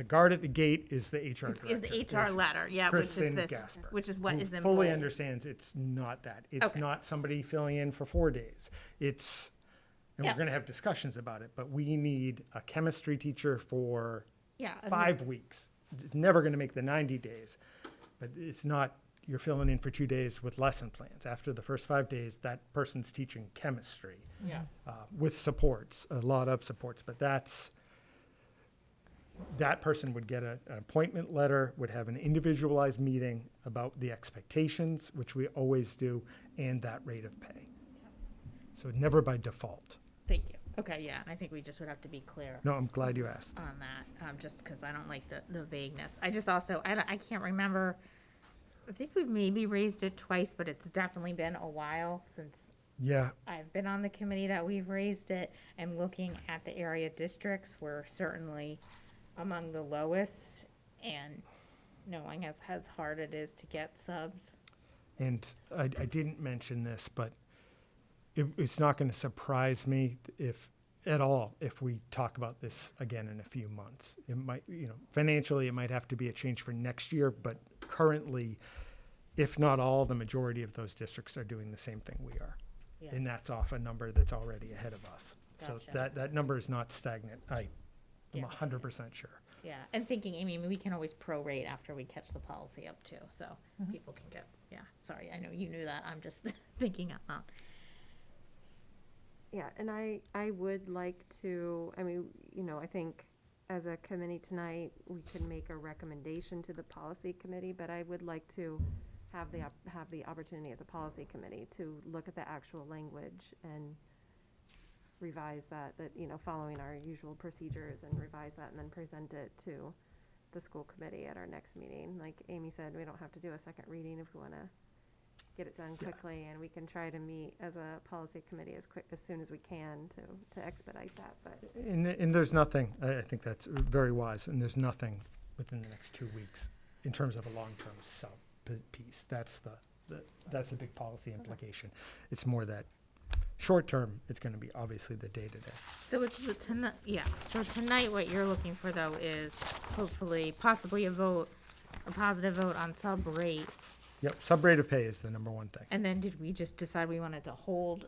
guard at the gate is the HR director. Is the HR letter, yeah, which is Kristen this, Gasper, which is what who is in fully bold. understands it's not that. It's Okay. not somebody filling in for 4 days. And Yeah. we're going to have discussions about it, but we need a chemistry teacher for Yeah. 5 weeks. It's never going to make the 90 days, but it's not, you're filling in for 2 days with lesson plans. After the first 5 days, that person's teaching chemistry Yeah. with supports, a lot of supports, but that person would get an appointment letter, would have an individualized meeting about the expectations, which we always do, and that rate of pay. So never by default. Thank you. Okay, yeah, I think we just would have to be clear No, I'm glad you asked. on that, just because I don't like the vagueness. I just also, I can't remember, I think we've maybe raised it twice, but it's definitely been a while since Yeah, I've been on the committee that we've raised it, and looking at the area districts, we're certainly among the lowest, and knowing as hard it is to get subs. and I didn't mention this, but it's not going to surprise me if we talk about this again in a few months. It might, financially, it might have to be a change for next year, but currently, if not all, the majority of those districts are doing the same thing we are. Yeah. And that's off a number that's already ahead of us. So Gotcha. that number is not stagnant. I'm Yeah. 100% sure. Yeah, and thinking, I mean, we can always prorate after we catch the policy up too, so people can get, yeah, sorry, I know you knew that, I'm just thinking out loud. Yeah, and I would like to, I think as a committee tonight, we can make a recommendation to the policy committee, but I would like to have the opportunity as a policy committee to look at the actual language and revise that, following our usual procedures, and revise that and then present it to the school committee at our next meeting. Like Amy said, we don't have to do a second reading if we want to get it done Yeah. quickly, and we can try to meet as a policy committee as soon as we can to expedite that, but. And there's nothing, I think that's very wise, and there's nothing within the next 2 weeks in terms of a long-term sub piece. That's the big policy implication. It's more that short-term, it's going to be obviously the day-to-day. So it's the tonight, yeah, so tonight what you're looking for though is hopefully possibly a positive vote on sub rate. Yep, sub-rate of pay is the number one thing. And then did we just decide we wanted to hold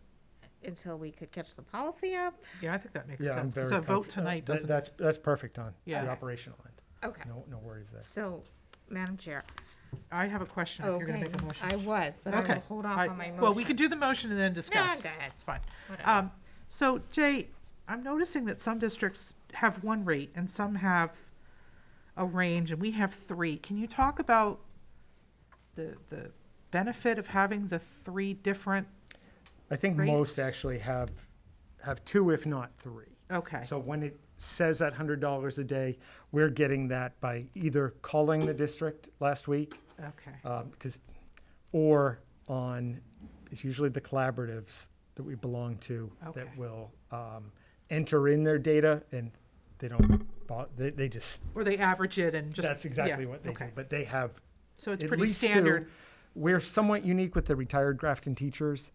until we could catch the policy up? Yeah, I think that makes Yeah, I'm sense. very So a vote comfy- tonight that- doesn't, That's perfect on Yeah. the operational end. Okay, No worries there. so, Madam Chair. I have a question if you're going to make a motion. I was, but I Okay. will hold off I- on my motion. Well, we could do the motion and then No, discuss. go ahead. It's fine. Whatever. So Jay, I'm noticing that some districts have one rate and some have a range, and we have three. Can you talk about the benefit of having the three different? I think Rates? most actually have two, if not three. Okay, So when it says that $100 a day, we're getting that by either calling the district last week, okay, or on, it's usually the collaboratives that we belong to Okay. that will enter in their data, and they don't, they just, or they average it and just. that's exactly yeah, what they do. okay. But they have So it's at pretty least two. standard. We're somewhat unique with the retired Grafton teachers,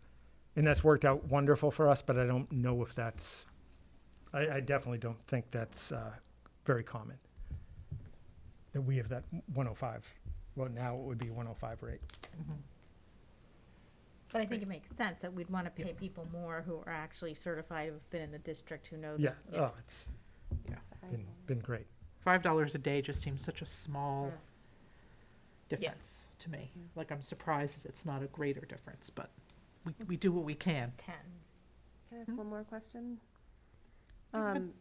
and that's worked out wonderful for us, but I don't know if that's, I definitely don't think that's very common, that we have that 105. Well, now it would be 105 rate. But I think it makes sense that we'd want to pay people more who are actually certified, who've been in the district, who know. Yeah, the- oh, it's been great. $5 a day just seems such a small Yeah. difference to me. Like, I'm surprised that it's not a greater difference, but we do what we can. 10. Can I ask Hmm? one more question? Go ahead.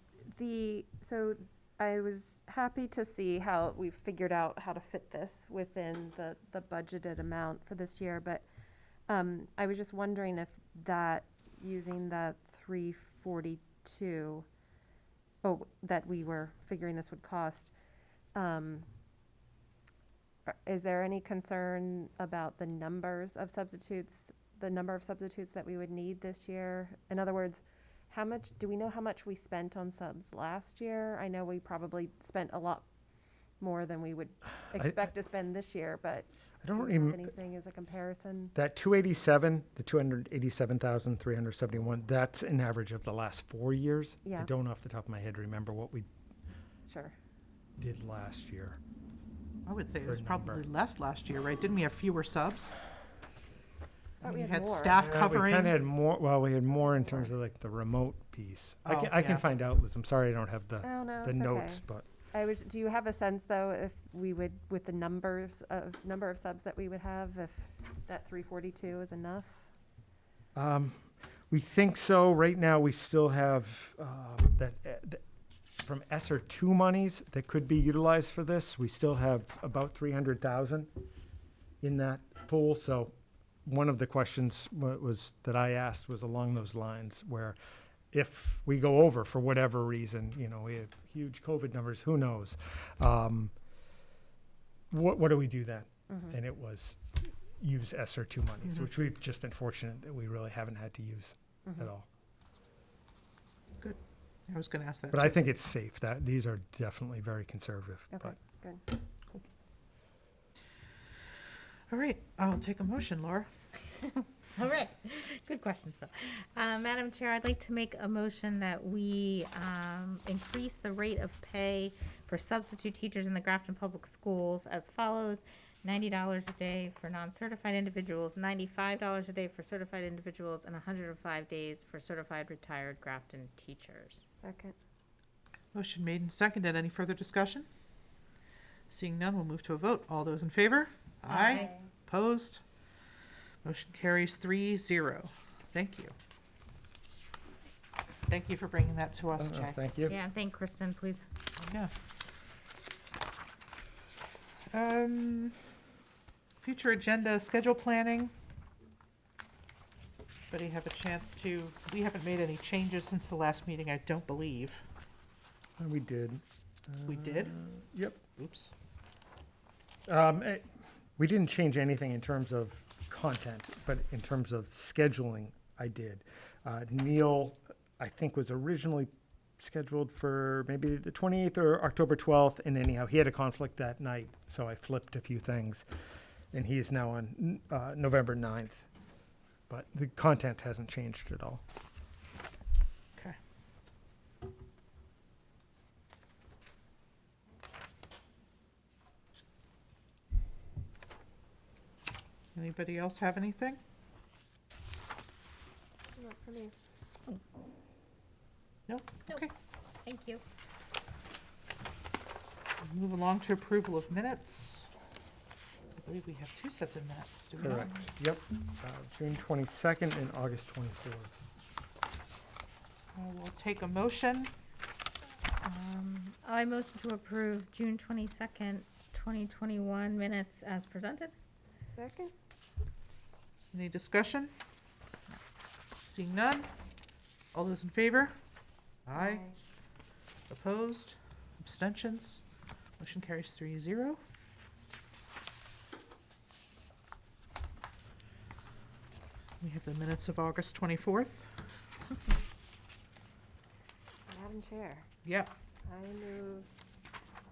So I was happy to see how we've figured out how to fit this within the budgeted amount for this year, but I was just wondering if that, using that 342, that we were figuring this would cost, is there any concern about the number of substitutes that we would need this year? In other words, do we know how much we spent on subs last year? I know we probably spent a lot more than we would expect to spend this year, but I don't do you have even, anything as a comparison? that 287, the 287,371, that's an average of the last 4 years. I Yeah. don't off the top of my head remember what we Sure. did last year. I would say it For was a probably number. less last year, right? Didn't we have fewer subs? Thought we You had had more. staff We kind covering. of had more, well, we had more in terms of like the remote piece. I Oh, can yeah. find out, Liz. I'm sorry I don't have the Oh, no, the it's notes, okay. but Do you have a sense, though, if we would, with the number of subs that we would have, if that 342 is enough? we think so. Right now, we still have that from ESSER 2 monies that could be utilized for this. We still have about 300,000 in that pool. So one of the questions that I asked was along those lines, where if we go over for whatever reason, we have huge COVID numbers, who knows? What do we do then? And it was use ESSER 2 monies, Mhm. which we've just been fortunate that we really haven't had to use at all. I was going to ask that. But too. I think it's safe. That these are definitely very conservative. Okay, But good. All right, I'll take a motion, Laura. All right, good question, so. Madam Chair, I'd like to make a motion that we increase the rate of pay for substitute teachers in the Grafton Public Schools as follows: $90 a day for non-certified individuals, $95 a day for certified individuals, and 105 days for certified retired Grafton teachers. Second. Motion made and seconded. Any further discussion? Seeing none, we'll move to a vote. All those in favor? Opposed? Motion carries 3-0. Thank you. Thank you for bringing that to us, Jay. thank you. Yeah, and thank Kristen, please. Yeah. Future agenda, schedule planning. Anybody have a chance to, we haven't made any changes since the last meeting, I don't believe. We did. We did? Yep. Oops. We didn't change anything in terms of content, but in terms of scheduling, I did. Neil, I think, was originally scheduled for maybe the 28th or October 12th, and anyhow, he had a conflict that night, so I flipped a few things, and he is now on November 9th. But the content hasn't changed at all. Okay. Anybody else have anything? Not for me. Nope. Okay. Thank you. Move along to approval of minutes. I believe we have two sets of minutes, do we not? Correct. Yep. June 22nd and August 24th. We'll take a motion. I motion to approve June 22nd, 2021 minutes as presented. Second? Any discussion? Seeing none? All those in favor? Aye. Opposed? Abstentions? Motion carries 3-0. We have the minutes of August 24th. Madam Chair, Yep. I move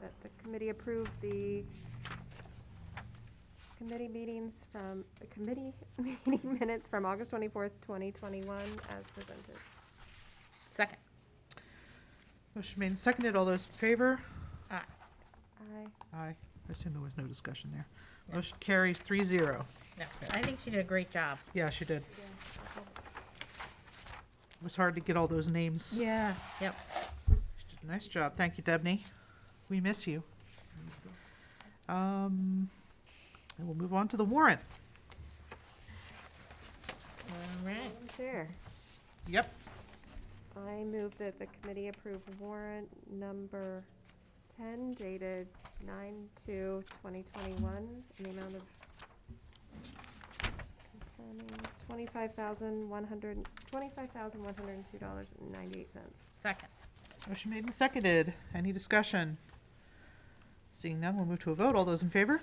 that the committee approve the committee meetings from, the committee meeting minutes from August 24th, 2021 as presented. Second. Motion made and seconded. All those in favor? Aye. Aye. Aye. I assume there was no discussion there. Motion carries 3-0. No, I think she did a great job. Yeah, she did. It was hard to get all those names. Yeah. Yep. She did a nice job. Thank you, Debney. We miss you. And we'll move on to the warrant. All right. Madam Chair, Yep. I move that the committee approve warrant number 10 dated 9/2/2021 in the amount of, just confirming, $25,102.98. Second. Motion made and seconded. Any discussion? Seeing none, we'll move to a vote. All those in favor?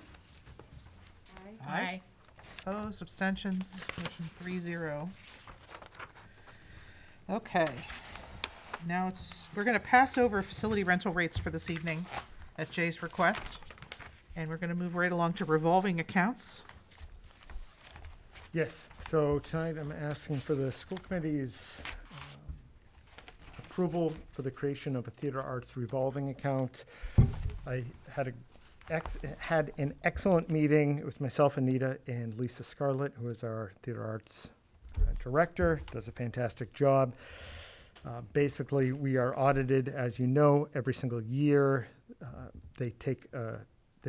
Aye. Aye. Opposed, abstentions, motion 3-0. Okay. Now we're gonna pass over facility rental rates for this evening at Jay's request. And we're gonna move right along to revolving accounts. Yes, so tonight I'm asking for the school committee's approval for the creation of a theater arts revolving account. I had an excellent meeting. It was myself, Anita, and Lisa Scarlett, who is our theater arts director, does a fantastic job. Basically, we are audited, as you know, every single year. They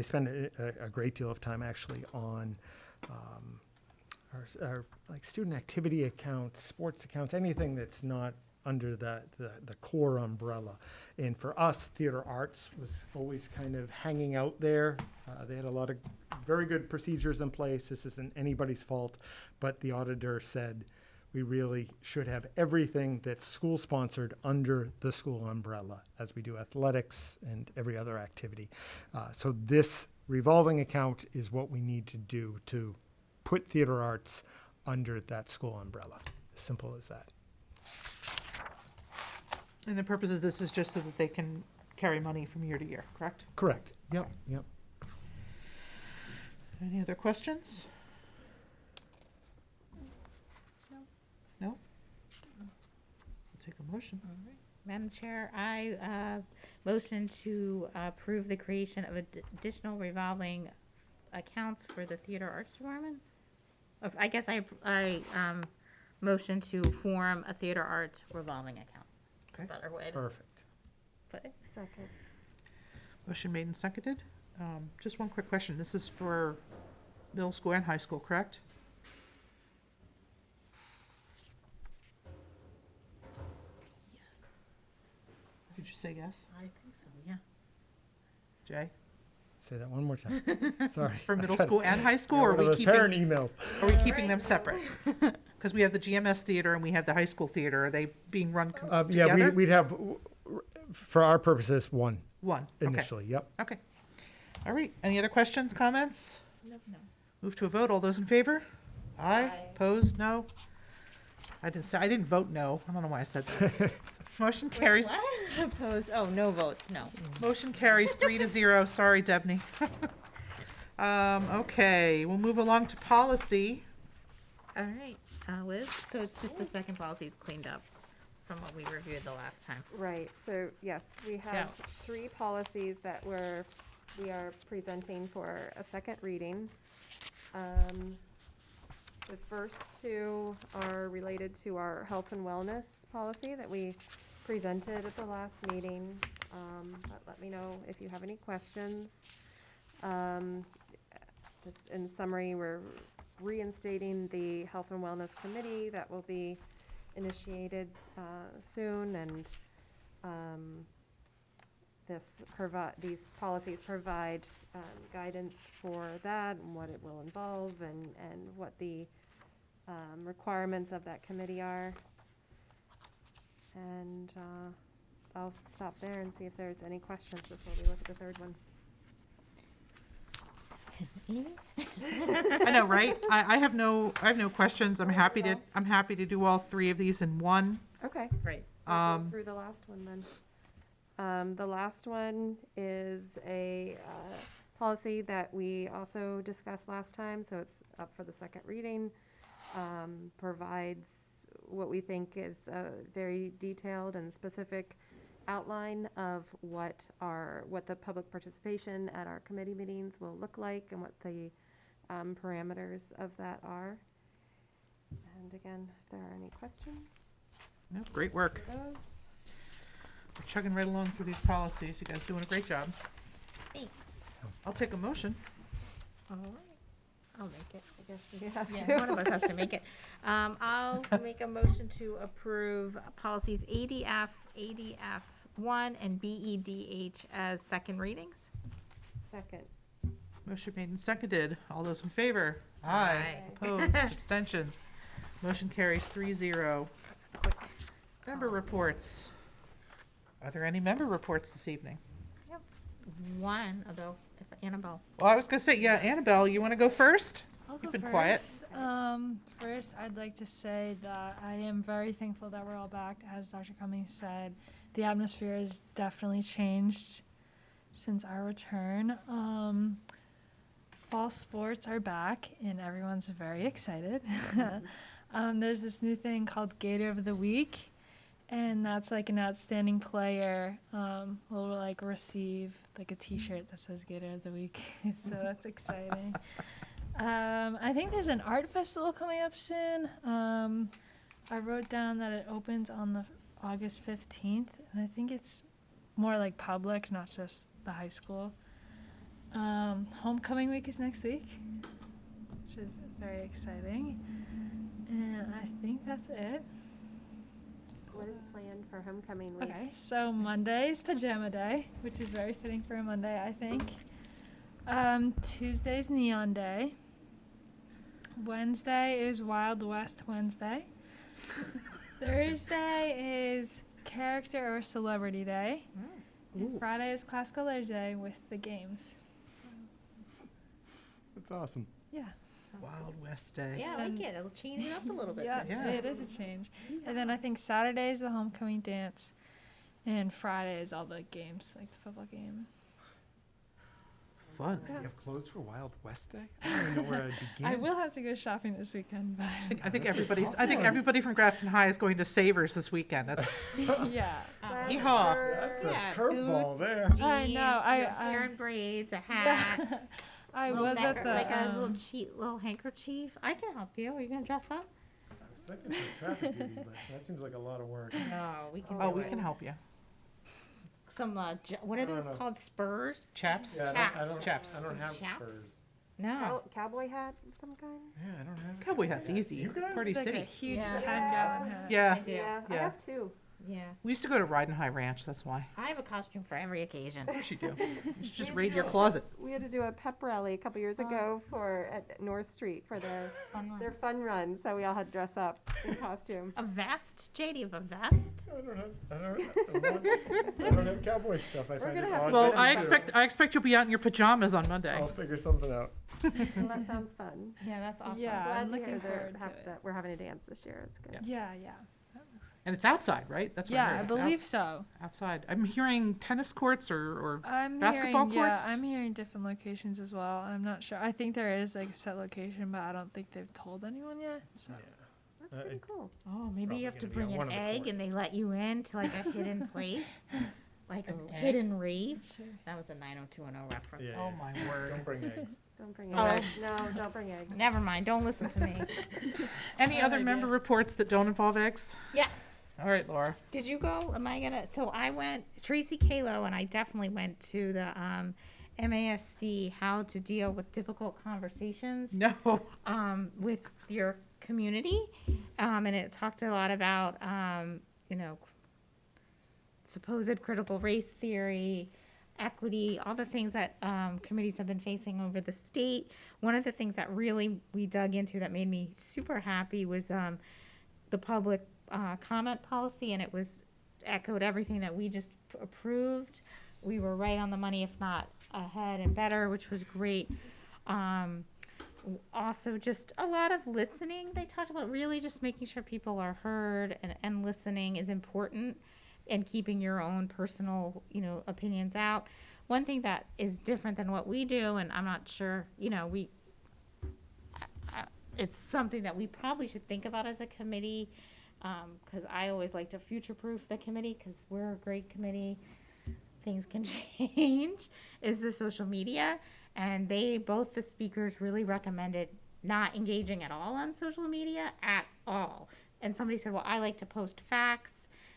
spend a great deal of time actually on our like student activity accounts, sports accounts, anything that's not under the core umbrella. And for us, theater arts was always kind of hanging out there. They had a lot of very good procedures in place. This isn't anybody's fault, but the auditor said we really should have everything that's school-sponsored under the school umbrella, as we do athletics and every other activity. So this revolving account is what we need to do to put theater arts under that school umbrella. As simple as that. And the purpose of this is just so that they can carry money from year to year, correct? Correct. Yep, yep. Any other questions? No? We'll take a motion. Madam Chair, I motion to approve the creation of additional revolving accounts for the theater arts department. I guess I motion to form a theater arts revolving account. Okay. Better way to Perfect. put it. Second. Motion made and seconded. Just one quick question. This is for middle school and high school, correct? Yes. Did you say yes? I think so, yeah. Jay? Say that one more time. Sorry. For middle school and high school, or One of those parent emails. are we keeping them separate? Because we have the GMS theater and we have the high school theater. Are they being run Yeah, together? we'd have, for our purposes, one. One, okay. initially, yep. Okay. All right, any other questions, comments? No. Move to a vote, all those in favor? Aye. Aye. Opposed, no? I didn't vote no, I don't know why I said that. Motion carries, What? Opposed, oh, no votes, no. motion carries 3-0, sorry, Debney. Okay, we'll move along to policy. All right, Liz? So it's just the second policy is cleaned up from what we reviewed the last time. Right, so yes, we have 3 policies that we are presenting for a second reading. The first 2 are related to our health and wellness policy that we presented at the last meeting. But let me know if you have any questions. Just in summary, we're reinstating the Health and Wellness Committee that will be initiated soon, and these policies provide guidance for that and what it will involve and what the requirements of that committee are. And I'll stop there and see if there's any questions before we look at the third one. Amy? I know, right? I have no questions, I'm happy to do all 3 of these in one. Okay. Right. We'll go through the last one then. The last one is a policy that we also discussed last time, so it's up for the second reading. Provides what we think is a very detailed and specific outline of what the public participation at our committee meetings will look like and what the parameters of that are. And again, if there are any questions. No, great work. for those. We're chugging right along through these policies. You guys doing a great job. Thanks. I'll take a motion. All right. I'll make it. I guess you have Yeah, to. one of us has to make it. I'll make a motion to approve policies ADF, ADF1, and BEDH as second readings. Second. Motion made and seconded. All those in favor? Aye. Opposed, abstentions. Motion carries 3-0. That's a quick. Member reports. Are there any member reports this evening? One, although, if Annabelle. Well, I was gonna say, yeah, Annabelle, you wanna go first? I'll go You've been first. quiet. First, I'd like to say that I am very thankful that we're all back. As Dr. Cummings said, the atmosphere has definitely changed since our return. Fall sports are back, and everyone's very excited. There's this new thing called Gator of the Week, and that's like an outstanding player will like receive like a T-shirt that says Gator of the Week. So that's exciting. I think there's an art festival coming up soon. I wrote down that it opens on the August 15th, and I think it's more like public, not just the high school. Homecoming week is next week, which is very exciting. And I think that's it. What is planned for homecoming week? Okay, so Monday's pajama day, which is very fitting for a Monday, I think. Tuesday's neon day. Wednesday is Wild West Wednesday. Thursday is character or celebrity day. And Friday is classical letter day with the games. That's awesome. Yeah. Wild West Day. Yeah, I like it. It'll change it up a little bit. Yeah, Yeah. it is a change. And then I think Saturday is the homecoming dance, and Friday is all the games, like the football game. Fun. You have clothes for Wild West Day? I don't even know where I'd begin. I will have to go shopping this weekend, but I think everybody from Grafton High is going to Savers this weekend. That's yeah. Yeehaw. That's Yeah, a curveball boots, there. I jeans, know, your hair and braids, a hat. I little was at neck- the like a little little handkerchief. I can help you. Are you gonna dress up? I was thinking for traffic duty, but that seems like a lot of work. No, we can. Oh, do we it. can help you. Some what are I don't those know. called? Spurs? Chaps? Yeah, I Chaps. don't Chaps. have Chaps? spurs. No. Cowboy hat of some kind? Yeah, I don't have. Cowboy hat's easy. You guys? Party like a City. huge Yeah. 10-gallon hat. Yeah. I do. I Yeah. have 2. Yeah. We used to go to Ride and High Ranch, that's why. I have a costume for every occasion. Of course you do. You should just raid your closet. We had to do a pep rally a couple years ago at North Street for their fun run, so we all had to dress up in costume. A vest? Jay, do you have a vest? I don't have cowboy stuff. I find gonna it have to odd. Well, get I expect you'll be out in your pajamas on Monday. I'll figure something out. Well, that sounds fun. Yeah, that's awesome. Yeah, Glad I'm to hear looking forward to it. that we're having a dance this year. It's good. Yeah, yeah. And it's outside, right? That's what Yeah, I heard. I It's believe so. outside. I'm hearing tennis courts or I'm basketball hearing, courts? Yeah, I'm hearing different locations as well. I'm not sure. I think there is like a set location, but I don't think they've told anyone yet. So. That's pretty cool. Oh, maybe you have to Probably gonna be bring on one an of the egg and courts. they let you in to like a hidden place, like a An egg? hidden rave. Sure. That was a 90210 reference. Yeah, oh yeah. my word. Don't bring eggs. Don't bring Oh. eggs. No, don't bring eggs. Never mind. Don't listen to me. Any Bad other idea. member reports that don't involve eggs? Yes. All right, Laura. Did you go? Am I gonna? So I went. Tracy Kalo and I definitely went to the MASC How to Deal with Difficult Conversations No. with your community, and it talked a lot about supposed critical race theory, equity, all the things that committees have been facing over the state. One of the things that really we dug into that made me super happy was the public comment policy, and it was echoed everything that we just approved. We were right on the money, if not ahead and better, which was great. Also, just a lot of listening. They talked about really just making sure people are heard, and listening is important, and keeping your own personal, opinions out. One thing that is different than what we do, and I'm not sure, it's something that we probably should think about as a committee, because I always like to future-proof the committee, because we're a great committee. Things can change, is the social media. And both the speakers really recommended not engaging at all on social media at all. And somebody said, well, I like to post facts.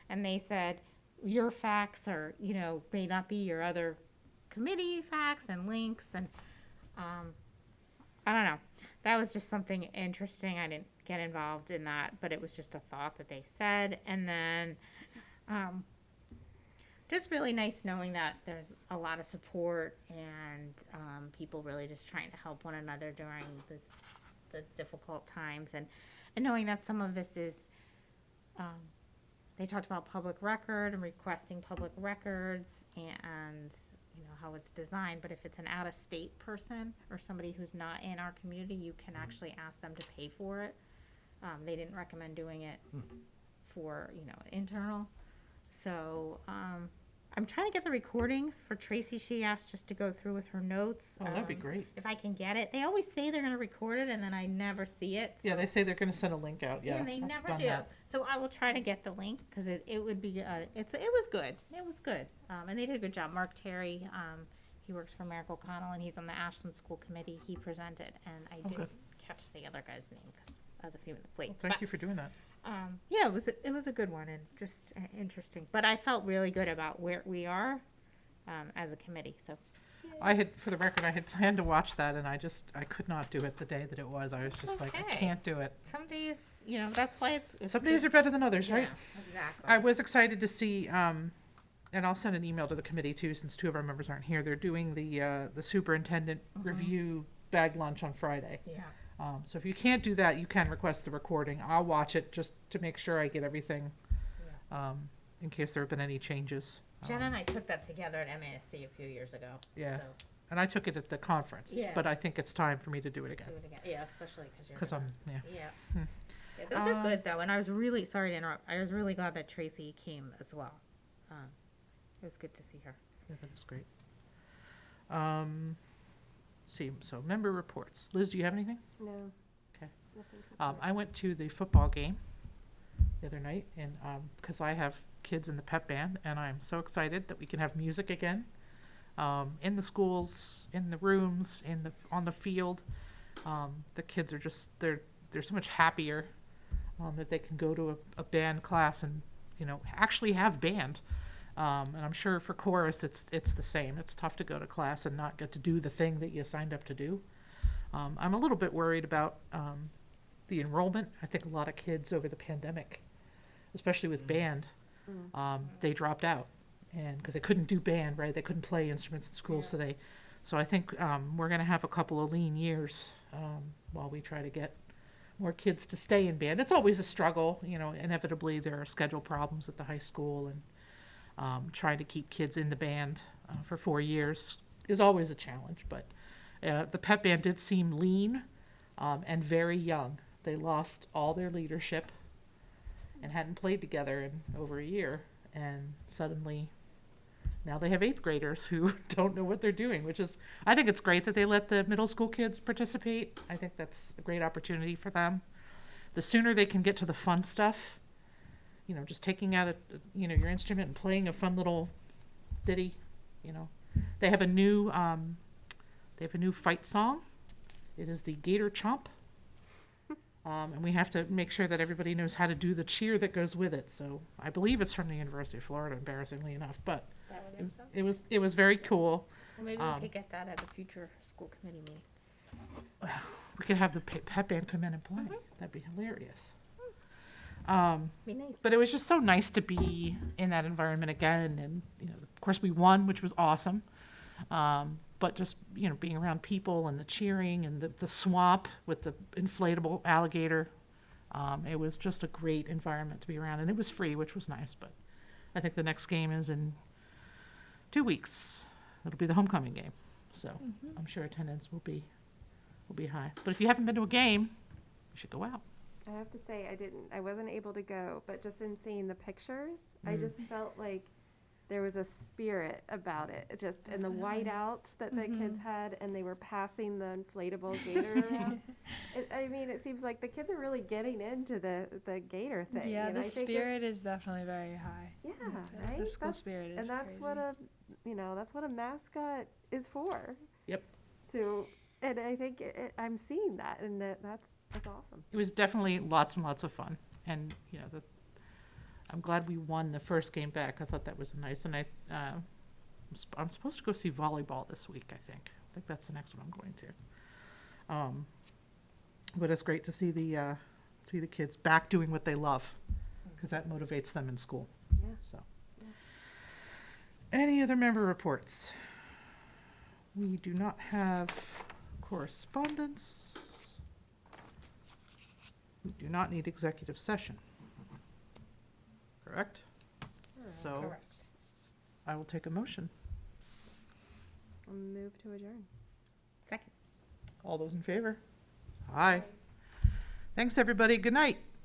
And they said, your facts are, may not be your other committee facts and links. And I don't know. That was just something interesting. I didn't get involved in that, but it was just a thought that they said. And then just really nice knowing that there's a lot of support and people really just trying to help one another during the difficult times, and knowing that some of this is they talked about public record and requesting public records and how it's designed, but if it's an out-of-state person or somebody who's not in our community, you can actually ask them to pay for it. They didn't recommend doing it for internal. So I'm trying to get the recording for Tracy. She asked just to go through with her notes. Oh, that'd be great. If I can get it. They always say they're going to record it, and then I never see it. Yeah, they say they're going to send a link out. Yeah, And they I've never done do. that. So I will try to get the link, because it would be, it was good. It was good. And they did a good job. Mark Terry, he works for Merrick O'Connell, and he's on the Ashland School Committee. He presented, and I didn't catch the other guy's name because I was a few minutes late. Well, thank you for doing that. Yeah, it was a good one and just interesting. But I felt really good about where we are as a committee. So For the record, I had planned to watch that, and I could not do it the day that it was. I was just like, I Okay. can't do it. some days, that's why it's Some days are better than others, right? Yeah, exactly. I was excited to see, and I'll send an email to the committee too, since two of our members aren't here. They're doing the superintendent review bag lunch on Friday. Yeah. So if you can't do that, you can request the recording. I'll watch it just to make sure I get everything, in case there have been any changes. Jenna and I took that together at MASC a few years ago. Yeah. So And I took it at the conference, Yeah. but I think it's time for me to do it again. do it again. Yeah, especially because you're. Because I'm, yeah. Yeah. Yeah, those are good though, and I was really sorry to interrupt. I was really glad that Tracy came as well. It was good to see her. Yeah, that was great. See, so member reports. Liz, do you have anything? No. Okay. Nothing to report. I went to the football game the other night, and because I have kids in the pep band, and I'm so excited that we can have music again in the schools, in the rooms, on the field. The kids are just they're so much happier that they can go to a band class and actually have band. And I'm sure for chorus it's the same. It's tough to go to class and not get to do the thing that you signed up to do. I'm a little bit worried about the enrollment. I think a lot of kids over the pandemic, especially with band, they dropped out, and because they couldn't do band, right? They couldn't play instruments in school, so I think we're going to have a couple of lean years while we try to get more kids to stay in band. It's always a struggle, you know. Inevitably, there are schedule problems at the high school, and trying to keep kids in the band for 4 years is always a challenge. But the pep band did seem lean and very young. They lost all their leadership and hadn't played together in over a year, and suddenly now they have 8th graders who don't know what they're doing, which is, I think it's great that they let the middle school kids participate. I think that's a great opportunity for them. The sooner they can get to the fun stuff, you know, just taking out your instrument and playing a fun little ditty, you know. They have a new fight song. It is the Gator Chomp. And we have to make sure that everybody knows how to do the cheer that goes with it. So I believe it's from the University of Florida, embarrassingly enough, but it was very cool. Well, maybe we could get that at a future school committee meeting. We could have the pep band come in and play. That'd be hilarious. Be nice. But it was just so nice to be in that environment again. And, you know, of course we won, which was awesome. But just, you know, being around people and the cheering and the swamp with the inflatable alligator, it was just a great environment to be around. And it was free, which was nice. But I think the next game is in 2 weeks. It'll be the homecoming game. So I'm sure attendance will be high. But if you haven't been to a game, you should go out. I have to say, I wasn't able to go, but just in seeing the pictures, I just felt like there was a spirit about it, just in the whiteout that the kids had, and they were passing the inflatable gator around. It seems like the kids are really getting into the gator thing. Yeah, and the I think spirit is definitely very high. yeah, right? The school spirit is and that's crazy. that's what a mascot is for. Yep. And I think I'm seeing that, and that's awesome. It was definitely lots and lots of fun. And, you know, I'm glad we won the first game back. I thought that was nice. And I'm supposed to go see volleyball this week, I think. I think that's the next one I'm going to. But it's great to see the kids back doing what they love, because that motivates them in school. Yeah. So, any other member reports? We do not have correspondence. We do not need executive session. Correct? So Correct. I will take a motion. I'll move to adjourn. Second. All those in favor? Aye. Thanks, everybody. Good night.